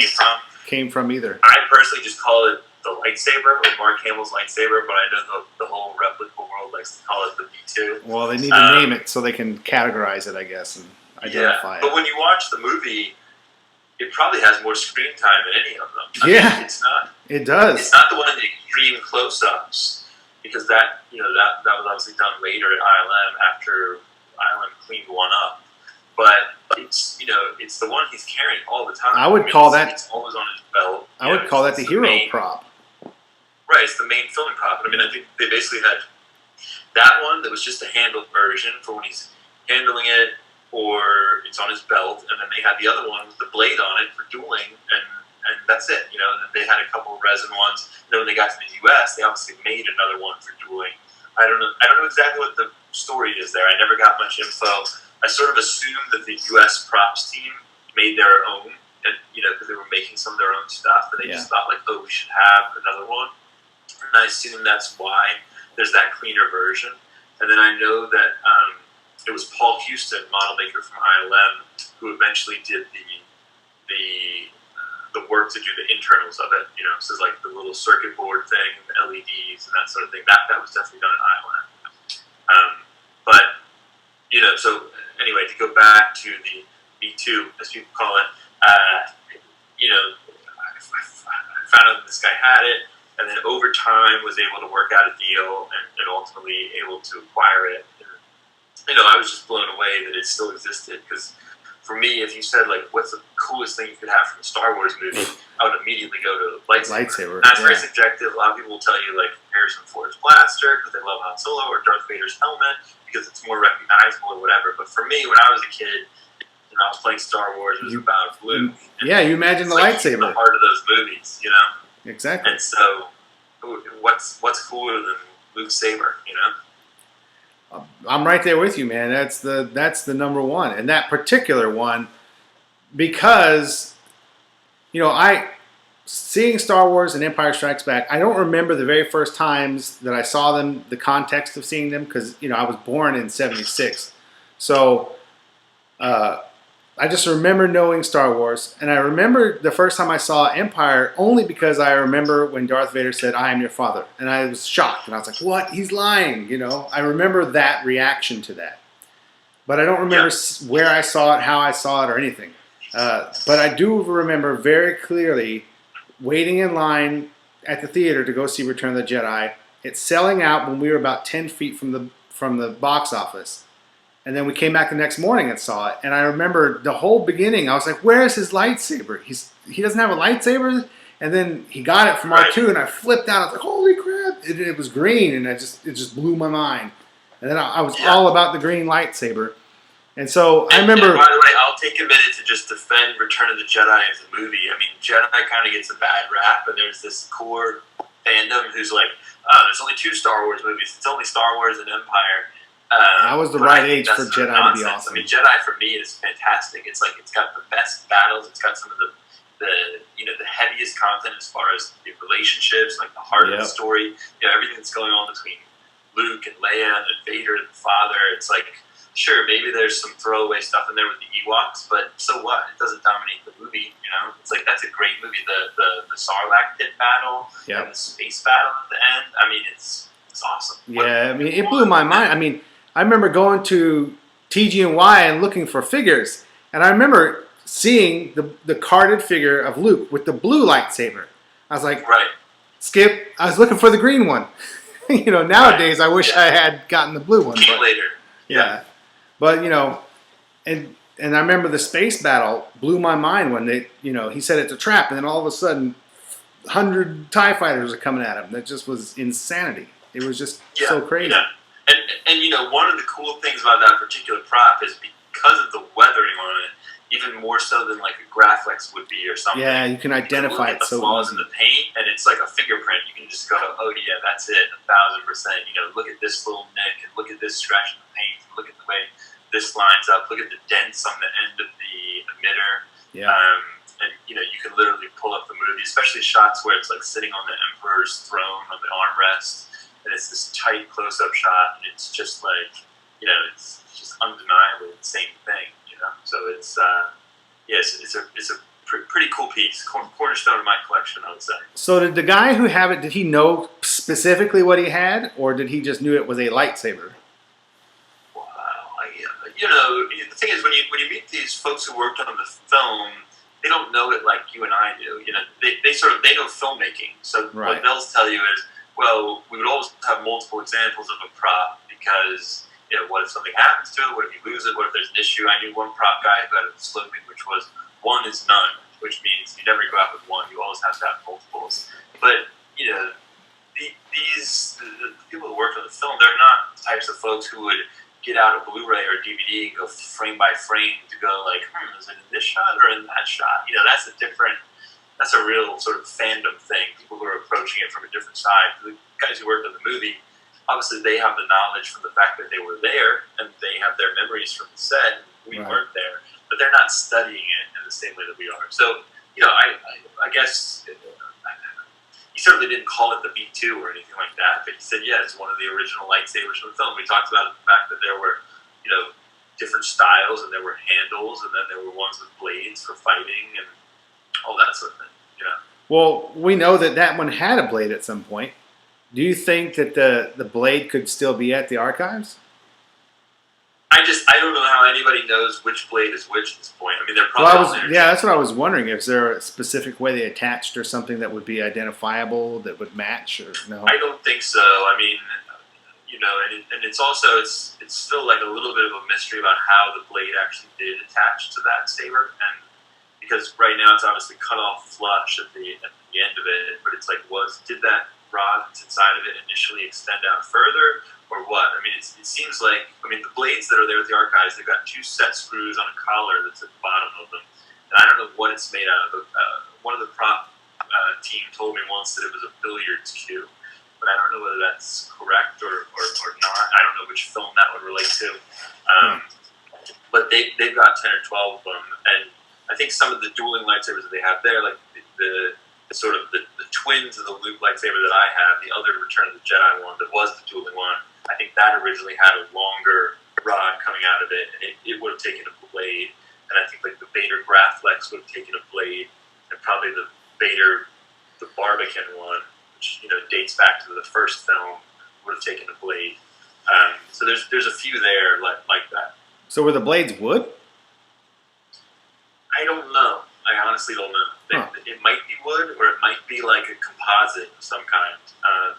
came from either. I personally just call it the lightsaber, or Mark Hamill's lightsaber, but I know the whole replicable world likes to call it the V2. Well, they need to name it so they can categorize it, I guess, and identify it. But when you watch the movie, it probably has more screen time than any of them. I mean, it's not. It does. It's not the one in the extreme close-ups, because that was obviously done later at ILM after ILM cleaned one up. But it's the one he's carrying all the time. I would call that. It's always on his belt. I would call that the hero prop. Right, it's the main filming prop. I mean, I think they basically had that one that was just a handled version for when he's handling it, or it's on his belt, and then they had the other one with the blade on it for dueling, and that's it. And then they had a couple of resin ones. And then when they got to the U.S., they obviously made another one for dueling. I don't know exactly what the story is there. I never got much info. I sort of assumed that the U.S. props team made their own, and because they were making some of their own stuff, and they just thought like, oh, we should have another one. And I assume that's why there's that cleaner version. And then I know that it was Paul Houston, model maker from ILM, who eventually did the work to do the internals of it. So it's like the little circuit board thing, the LEDs, and that sort of thing. That was definitely done at ILM. So anyway, to go back to the V2, as people call it, I found out that this guy had it, and then over time was able to work out a deal and ultimately able to acquire it. And, I was just blown away that it still existed, because for me, if you said, like, what's the coolest thing you could have from a Star Wars movie, I would immediately go to lightsaber. That's very subjective. A lot of people will tell you, like, Harrison Ford's blaster because they love Han Solo, or Darth Vader's helmet because it's more recognizable or whatever. But for me, when I was a kid, I was playing Star Wars, it was about Luke. Yeah, you imagine the lightsaber. The heart of those movies, Exactly. And so, what's cooler than Luke's saber, I'm right there with you, man. That's the number one, and that particular one, because I seeing Star Wars and Empire Strikes Back. I don't remember the very first times that I saw them, the context of seeing them, because I was born in '76, so I just remember knowing Star Wars, and I remember the first time I saw Empire only because I remember when Darth Vader said, "I am your father," and I was shocked, and I was like, "What? He's lying!" I remember that reaction to that, but I don't remember where I saw it, how I saw it, or anything. But I do remember very clearly waiting in line at the theater to go see Return of the Jedi. It's selling out when we were about 10 feet from the box office. And then we came back the next morning and saw it. And I remember the whole beginning. I was like, "Where's his lightsaber? He doesn't have a lightsaber." And then he got it from R2, and I flipped out. I was like, "Holy crap!" It was green, and it just blew my mind. And then I was all about the green lightsaber. And so I remember. And by the way, I'll take a minute to just defend Return of the Jedi as a movie. I mean, Jedi kind of gets a bad rap, and there's this core fandom who's like, "There's only 2 Star Wars movies. It's only Star Wars and Empire." I was the right age for Jedi to be awesome. I mean, Jedi for me is fantastic. It's like it's got the best battles. It's got some of the heaviest content as far as the relationships, like the heart of the story. Everything that's going on between Luke and Leia and Vader and the father. It's like, sure, maybe there's some throwaway stuff in there with the Ewoks, but so what? It doesn't dominate the movie. It's like that's a great movie. The Sarlacc pit battle and the space battle at the end. I mean, it's awesome. Yeah, I mean, it blew my mind. I mean, I remember going to TG&Y and looking for figures, and I remember seeing the carded figure of Luke with the blue lightsaber. I was like, Skip, I was looking for the green one. Nowadays I wish I had gotten the blue one. Came later. Yeah. But, and I remember the space battle blew my mind when he said it's a trap, and then all of a sudden 100 TIE fighters are coming at him. That just was insanity. It was just so crazy. Yeah. And one of the cool things about that particular prop is because of the weathering on it, even more so than like a Graflex would be or something. Yeah, you can identify it so flaws easy. in the paint, and it's like a fingerprint. You can just go, "Oh yeah, that's it, 1,000%." Look at this little nick, and look at this scratch in the paint, and look at the way this lines up. Look at the dents on the end of the emitter. Yeah. And you can literally pull up the movie, especially shots where it's like sitting on the Emperor's throne on the armrest. And it's this tight close-up shot, and it's just like, it's just undeniably the same thing, So it's, it's a pretty cool piece, cornerstone of my collection, I would say. So did the guy who had it, did he know specifically what he had, or did he just knew it was a lightsaber? Wow, the thing is, when you meet these folks who worked on the film, they don't know it like you and I do. They know filmmaking. So what they'll tell you is, well, we would always have multiple examples of a prop because, what if something happens to it? What if you lose it? What if there's an issue? I knew one prop guy who had a slogan which was, "One is none," which means you never go out with one. You always have to have multiples. But, the people who worked on the film, they're not the types of folks who would get out a Blu-ray or DVD and go frame by frame to go like, is it in this shot or in that shot? That's a real sort of fandom thing. People who are approaching it from a different side. The guys who worked on the movie, obviously they have the knowledge from the fact that they were there and they have their memories from the set. We weren't there, but they're not studying it in the same way that we are. So, I guess he certainly didn't call it the B2 or anything like that, but he said, it's one of the original lightsabers from the film. We talked about the fact that there were, different styles, and there were handles, and then there were ones with blades for fighting and all that sort of thing. Well, we know that one had a blade at some point. Do you think that the blade could still be at the archives? I I don't know how anybody knows which blade is which at this point. I mean, they're Well, probably that's what I was wondering. Is there a specific way they attached or something that would be identifiable that would match, or no? I don't think so. I mean, and it's also it's still like a little bit of a mystery about how the blade actually did attach to that saber, and because right now it's obviously cut off flush at the end of it, but it's like, did that rod that's inside of it initially extend out further, or what? I mean, it seems like, I mean, the blades that are there at the archives, they've got 2 set screws on a collar that's at the bottom of them, and I don't know what it's made out of. One of the prop team told me once that it was a billiards cue, but I don't know whether that's correct or not. I don't know which film that would relate to. But they've got 10 or 12 of them, and I think some of the dueling lightsabers that they have there, like the sort of the twins of the Luke lightsaber that I have, the other Return of the Jedi one that was the dueling one, I think that originally had a longer rod coming out of it, and it would have taken a blade, and I think like the Vader Graflex would have taken a blade, and probably the Barbican one, which dates back to the first film, would have taken a blade. So there's a few there like that. So were the blades wood? I don't know. I honestly don't know. It might be wood, or it might be like a composite of some kind.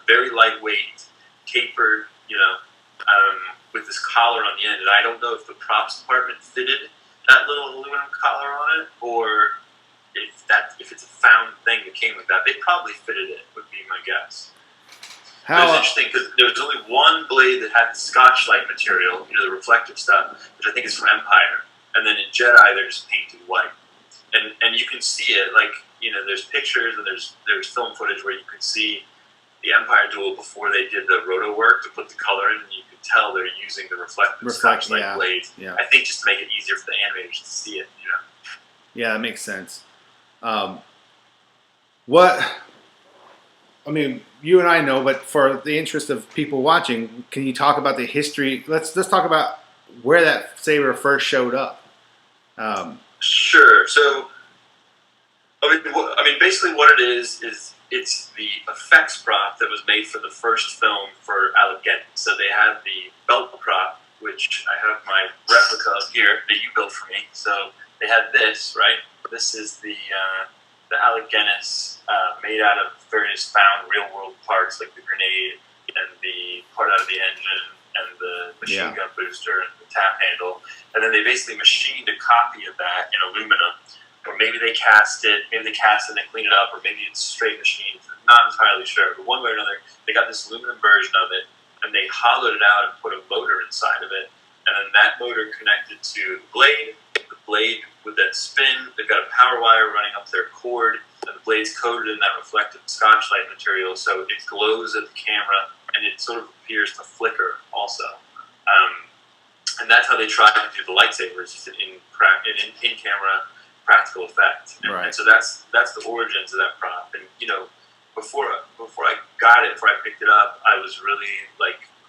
Very lightweight, tapered, with this collar on the end. And I don't know if the props department fitted that little aluminum collar on it, or if it's a found thing that came with that. They probably fitted it, would be my guess. It was interesting because there was only one blade that had the Scotch-like material, the reflective stuff, which I think is from Empire. And then in Jedi, they're just painted white. And you can see it, like, there's pictures and there's film footage where you can see the Empire duel before they did the roto work to put the color in, and you can tell they're using the reflective Scotch-like blades. Yeah. I think just to make it easier for the animators to see it, Yeah, that makes sense. You and I know, but for the interest of people watching, can you talk about the history? Let's talk about where that saber first showed up. Sure. So, basically what it is it's the effects prop that was made for the first film for Alinger. So they had the belt prop, which I have my replica of here that you built for me. So they had this, right? This is the Allegheny made out of various found real-world parts, like the grenade and the part out of the engine and the machine gun booster and the tap handle. And then they basically machined a copy of that in aluminum. Or maybe they cast it and then clean it up, or maybe it's straight machined. I'm not entirely sure. But one way or another, they got this aluminum version of it, and they hollowed it out and put a motor inside of it. And then that motor connected to the blade. The blade would then spin. They've got a power wire running up their cord, and the blade's coated in that reflective Scotch-like material, so it glows at the camera, and it sort of appears to flicker also. And that's how they tried to do the lightsabers, in camera practical effect. And so that's the origins of that prop. And before I got it, before I picked it up, I was really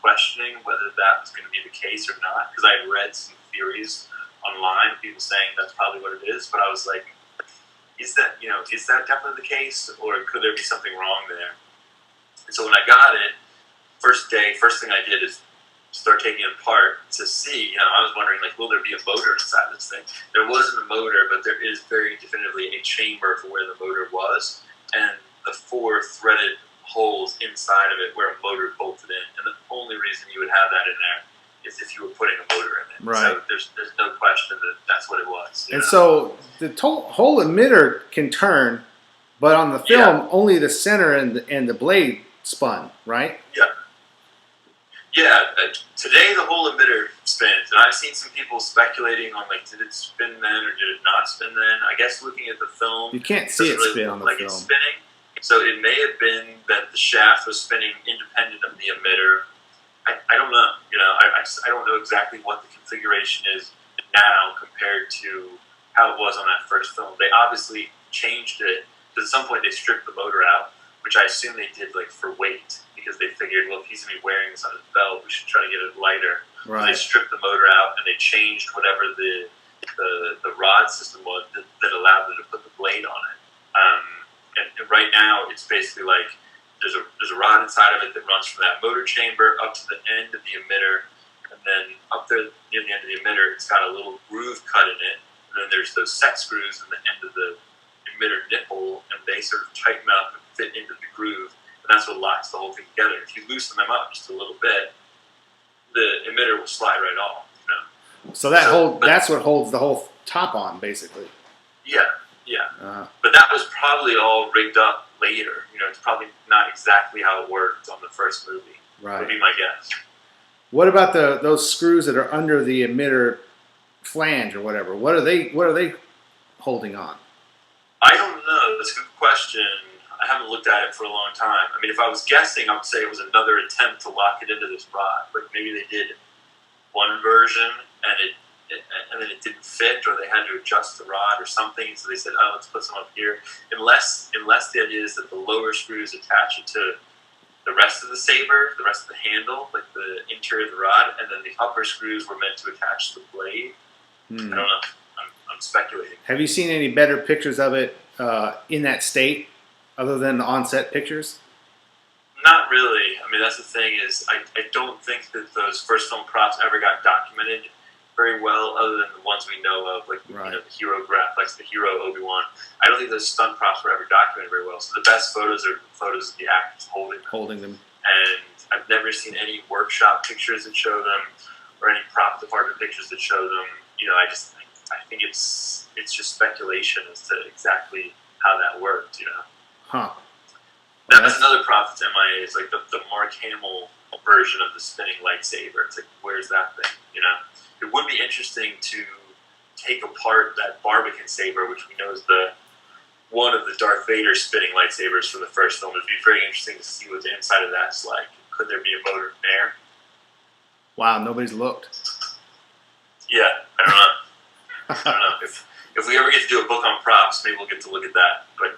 questioning whether that was going to be the case or not, because I had read some theories online, people saying that's probably what it is. But I was like, is that definitely the case, or could there be something wrong there? And so when I got it, first thing I did is start taking it apart to see. I was wondering, will there be a motor inside this thing? There wasn't a motor, but there is very definitively a chamber for where the motor was, and the 4 threaded holes inside of it where a motor bolted in. And the only reason you would have that in there is if you were putting a motor in it. Right. So there's no question that that's what it was. And so the whole emitter can turn, but on the film, only the center and the blade spun, right? Yeah. Yeah, today the whole emitter spins, and I've seen some people speculating on did it spin then or did it not spin then? I guess looking at the film, you can't see it spin on the film. It's spinning, so it may have been that the shaft was spinning independent of the emitter. I don't know. I don't know exactly what the configuration is now compared to how it was on that first film. They obviously changed it, because at some point they stripped the motor out, which I assume they did for weight, because they figured, well, if he's going to be wearing this on his belt, we should try to get it lighter. Right. So they stripped the motor out, and they changed whatever the rod system was that allowed them to put the blade on it. And right now, it's basically there's a rod inside of it that runs from that motor chamber up to the end of the emitter, and then up there near the end of the emitter, it's got a little groove cut in it, and then there's those set screws in the end of the emitter nipple, and they sort of tighten up and fit into the groove, and that's what locks the whole thing together. If you loosen them up just a little bit, the emitter will slide right off. So that's what holds the whole top on, basically. Yeah. But that was probably all rigged up later. It's probably not exactly how it worked on the first movie. Right. Would be my guess. What about those screws that are under the emitter flange or whatever? What are they holding on? I don't know. That's a good question. I haven't looked at it for a long time. I mean, if I was guessing, I would say it was another attempt to lock it into this rod. Like maybe they did one version and then it didn't fit, or they had to adjust the rod or something. So they said, "Oh, let's put some up here." Unless the idea is that the lower screws attach it to the rest of the saber, the rest of the handle, like the interior of the rod, and then the upper screws were meant to attach to the blade. I don't know. I'm speculating. Have you seen any better pictures of it in that state, other than the on-set pictures? Not really. I mean, that's the thing is, I don't think that those first film props ever got documented very well, other than the ones we know of, like right. The hero graphics, the hero Obi-Wan. I don't think those stunt props were ever documented very well. So the best photos are photos of the actors holding them. And I've never seen any workshop pictures that show them, or any prop department pictures that show them. I think it's just speculation as to exactly how that worked. Huh. That's another prop that's MIA. It's like the Mark Hamill version of the spinning lightsaber. It's like, where's that thing? It would be interesting to take apart that Barbican saber, which we know is one of the Darth Vader spinning lightsabers from the first film. It'd be very interesting to see what the inside of that's like. Could there be a motor in there? Wow, nobody's looked. Yeah, I don't know. If we ever get to do a book on props, maybe we'll get to look at that. But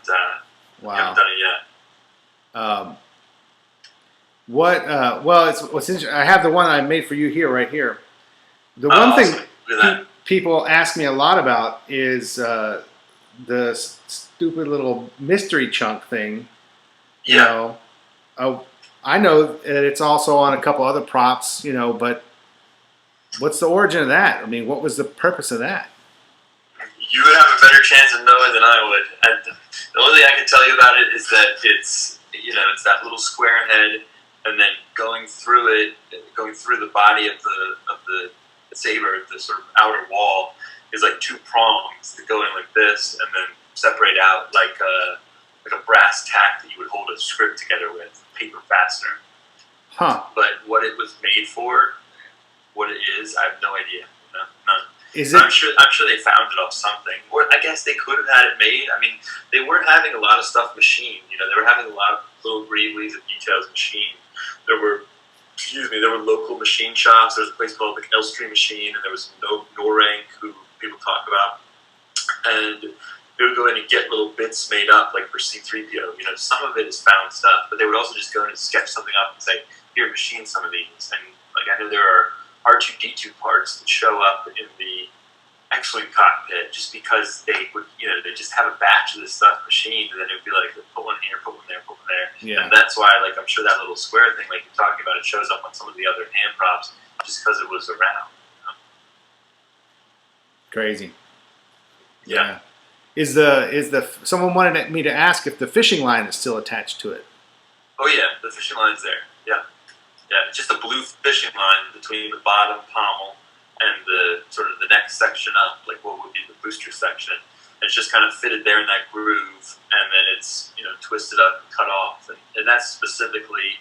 wow. We haven't done it yet. What's interesting, I have the one I made for you here, right here. The one thing people ask me a lot about is the stupid little mystery chunk thing. Yeah. I know that it's also on a couple other props, but what's the origin of that? I mean, what was the purpose of that? You would have a better chance of knowing than I would. And the only thing I can tell you about it is that it's that little square head, and then going through the body of the saber, the sort of outer wall, is like two prongs that go in like this, and then separate out like a brass tack that you would hold a script together with, paper fastener. Huh. But what it was made for, what it is, I have no idea. None. I'm sure they found it off something, or I guess they could have had it made. I mean, they weren't having a lot of stuff machined. They were having a lot of little greaves and details machined. There were local machine shops. There was a place called like Elstree Machine, and there was Norank, who people talk about, and they would go in and get little bits made up, like for C-3PO. Some of it is found stuff, but they would also just go in and sketch something up and say, "Here, machine some of these." And like I know there are R2-D2 parts that show up in the X-Wing cockpit just because they would, they just have a batch of this stuff machined, and then it would be like, put one here, put one there, put one there. Yeah. And that's why, like, I'm sure that little square thing, like you're talking about, it shows up on some of the other hand props just because it was around. Crazy. Yeah. Someone wanted me to ask if the fishing line is still attached to it. Oh yeah, the fishing line's there. Yeah. Yeah, it's just a blue fishing line between the bottom pommel and the sort of the next section up, like what would be the booster section. And it's just kind of fitted there in that groove, and then it's twisted up and cut off, and that's specifically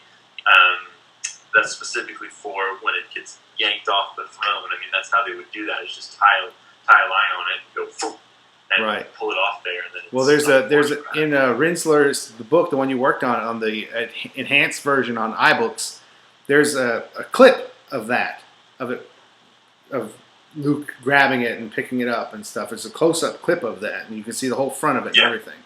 for when it gets yanked off the throne. I mean, that's how they would do that. Is just tie a line on it, and go and pull it off there. And then there's in Rinsler's the book, the one you worked on the enhanced version on iBooks. There's a clip of Luke grabbing it and picking it up and stuff. It's a close-up clip of that, and you can see the whole front of it and everything.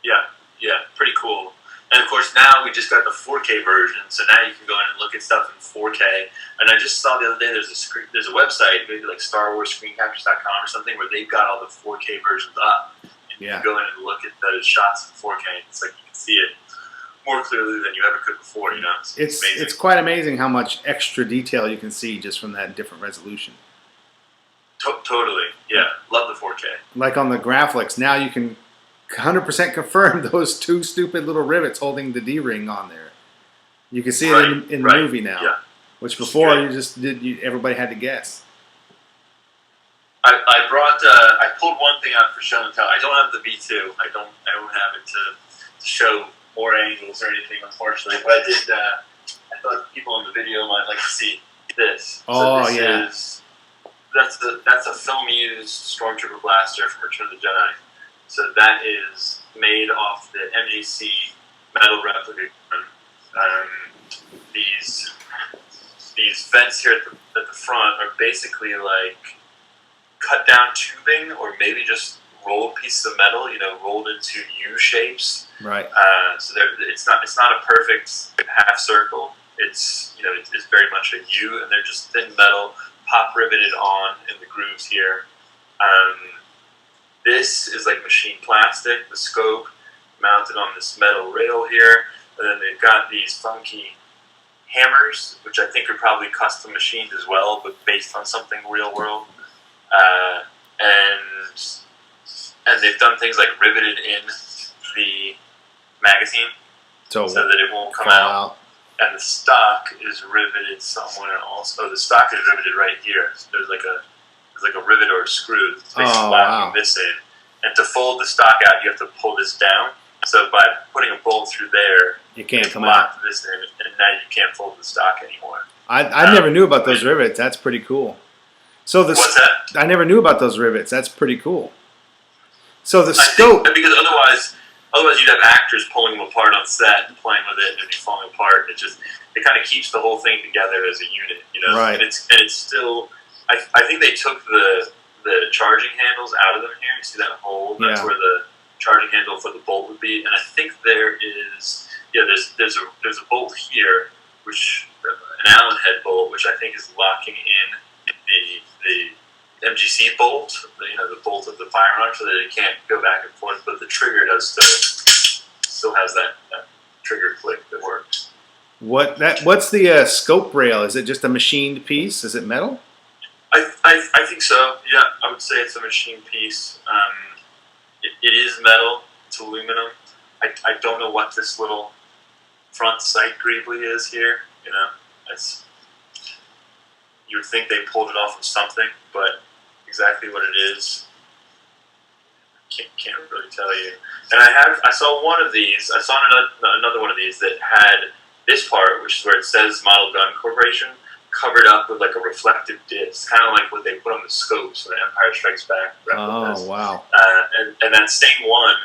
Yeah, pretty cool. And of course, now we just got the 4K version, so now you can go in and look at stuff in 4K. And I just saw the other day there's a website, maybe like StarWarsScreenCaptures.com or something, where they've got all the 4K versions up. And you can go in and look at those shots in 4K. It's like you can see it more clearly than you ever could before. You know, it's amazing. It's quite amazing how much extra detail you can see just from that different resolution. Totally, yeah. Love the 4K. Like on the graphics, now you can 100% confirm those two stupid little rivets holding the D-ring on there. You can see it in the movie now, which before everybody had to guess. I brought I pulled one thing out for show and tell. I don't have the V2. I don't have it to show more angles or anything, unfortunately. But I did. I thought people in the video might like to see this. Oh, so this that's a film used Stormtrooper blaster from Return of the Jedi. So that is made off the MGC metal replica. These vents here at the front are basically like cut down tubing, or maybe just rolled pieces of metal, rolled into U shapes. Right. So it's not a perfect half circle. It's it's very much a U, and they're just thin metal, pop riveted on in the grooves here. This is like machine plastic. The scope mounted on this metal rail here, and then they've got these funky hammers, which I think are probably custom machined as well, but based on something real world. And they've done things like riveted in the magazine so that it won't come out. And the stock is riveted somewhere else. Oh, the stock is riveted right here. So there's like a rivet or a screw that's basically locking this in. And to fold the stock out, you have to pull this down. So by putting a bolt through there, you can't come out. This in, and now you can't fold the stock anymore. I never knew about those rivets. That's pretty cool. So what's that? I never knew about those rivets. That's pretty cool. So the scope, because otherwise you'd have actors pulling them apart on set and playing with it, and it'd be falling apart. It kind of keeps the whole thing together as a unit, Right. And it's still. I think they took the charging handles out of them here. You see that hole? That's where the charging handle for the bolt would be. And I think there is there's a bolt here, which an Allen head bolt, which I think is locking in the MGC bolt, the bolt of the firearm, so that it can't go back and forth. But the trigger does still has that trigger click that works. What's the scope rail? Is it just a machined piece? Is it metal? I think so. Yeah, I would say it's a machined piece. It is metal. It's aluminum. I don't know what this little front sight greebly is here. You would think they pulled it off of something, but exactly what it is, can't really tell you. And I saw one of these. I saw another one of these that had this part, which is where it says Model Gun Corporation, covered up with like a reflective disc, kind of like what they put on the scopes when Empire Strikes Back replicas. Oh, wow. And that same one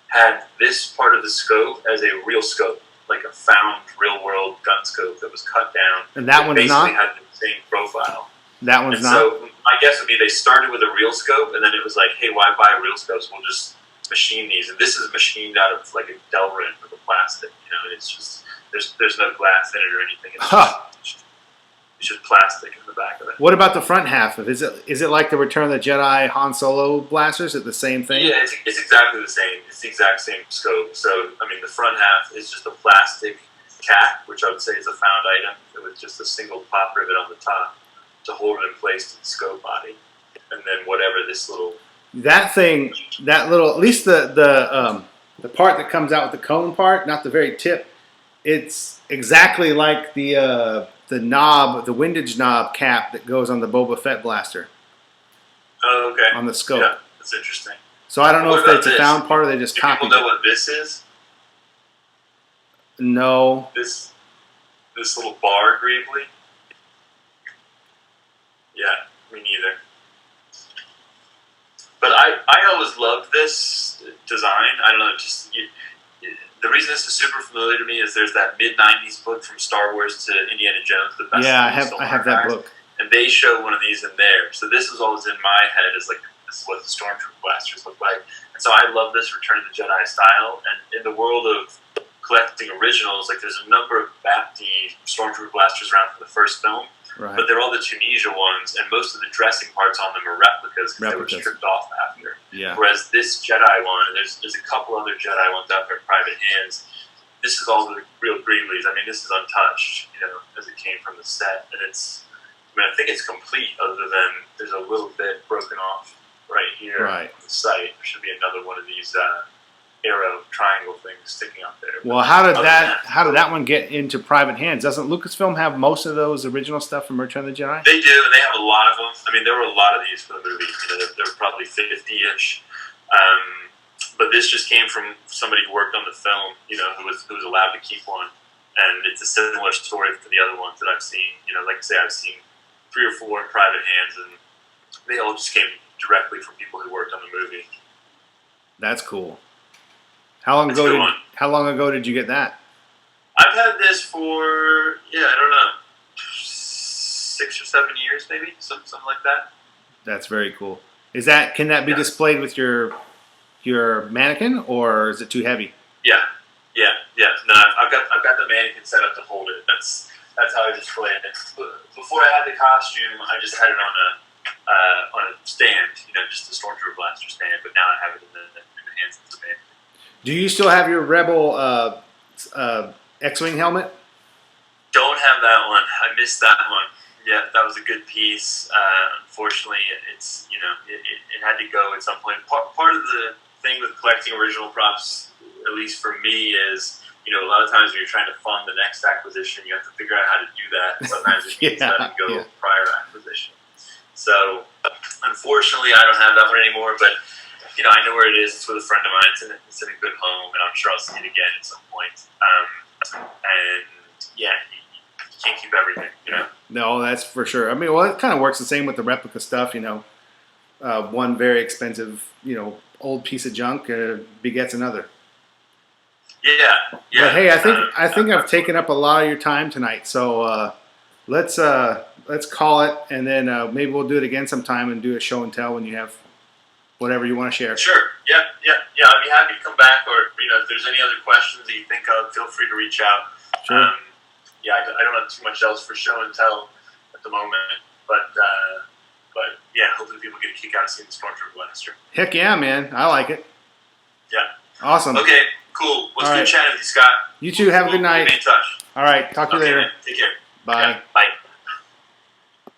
had this part of the scope as a real scope, like a found real-world gun scope that was cut down. And that one's basically not? had the same profile. That one's not? So my guess would be they started with a real scope, and then it was like, hey, why buy real scopes? We'll just machine these. And this is machined out of like a Delrin with a plastic. It's just, there's no glass in it or anything. It's just plastic in the back of it. What about the front half? Is it like the Return of the Jedi Han Solo blasters? Is it the same thing? Yeah, it's exactly the same. It's the exact same scope. So, the front half is just a plastic cap, which I would say is a found item, with just a single pop rivet on the top to hold it in place to the scope body. And then whatever this little... That thing, at least the part that comes out with the cone part, not the very tip, it's exactly like the knob, the windage knob cap that goes on the Boba Fett blaster. Oh, okay. On the scope. Yeah, that's interesting. So I don't know if it's a found part or they just copied it. Do people know what this is? No. This little bar greebly? Yeah, me neither. But I always loved this design. I don't know, the reason this is super familiar to me is there's that mid-90s book from Star Wars to Indiana Jones, the best. Yeah, I have that book. And they show one of these in there. So this was always in my head as like, this is what the Stormtrooper blasters look like. And so I love this Return of the Jedi style. And in the world of collecting originals, like there's a number of Bapti Stormtrooper blasters around from the first film. Right. But they're all the Tunisia ones, and most of the dressing parts on them are replicas because they were stripped off after. Yeah. Whereas this Jedi one, there's a couple other Jedi ones out there in private hands. this is all the real Greeley's. I mean, this is untouched, as it came from the set, and I think it's complete. Other than there's a little bit broken off right here on the site. There should be another one of these arrow triangle things sticking up there. Well, how did that one get into private hands? Doesn't Lucasfilm have most of those original stuff from Return of the Jedi? They do, and they have a lot of them. I mean, there were a lot of these for the movie. There were probably 50-ish. But this just came from somebody who worked on the film, who was allowed to keep one. And it's a similar story for the other ones that I've seen. Like I say, I've seen 3 or 4 in private hands, and they all just came directly from people who worked on the movie. That's cool. How long ago did you get that? I've had this for, I don't know, 6 or 7 years maybe, something like that. That's very cool. Can that be displayed with your mannequin, or is it too heavy? Yeah. No, I've got the mannequin set up to hold it. That's how I display it. Before I had the costume, I just had it on a stand, just a Stormtrooper blaster stand. But now I have it in the hands of the mannequin. Do you still have your Rebel X-wing helmet? Don't have that one. I missed that one. Yeah, that was a good piece. Unfortunately, it had to go at some point. Part of the thing with collecting original props, at least for me, is a lot of times when you're trying to fund the next acquisition, you have to figure out how to do that. Sometimes it means letting go of prior acquisition. So, unfortunately, I don't have that one anymore. But I know where it is. It's with a friend of mine. It's in a good home, and I'm sure I'll see it again at some point. You can't keep everything, No, that's for sure. I mean, well, it kind of works the same with the replica stuff, one very expensive, old piece of junk begets another. Yeah. But hey, I think I've taken up a lot of your time tonight, so let's call it, and then maybe we'll do it again sometime and do a show and tell when you have whatever you want to share. Sure. Yeah. I'd be happy to come back, or if there's any other questions that you think of, feel free to reach out. Sure. I don't have too much else for show and tell at the moment, but yeah, hopefully people get a kick out of seeing the Stormtrooper blaster. Heck yeah, man! I like it. Yeah. Awesome. Okay. Cool. Well, it's good chatting with you, Scott. You too. Have a good night. We'll be in touch. All right. Talk to you later. Man. Take care. Bye. Yeah, bye.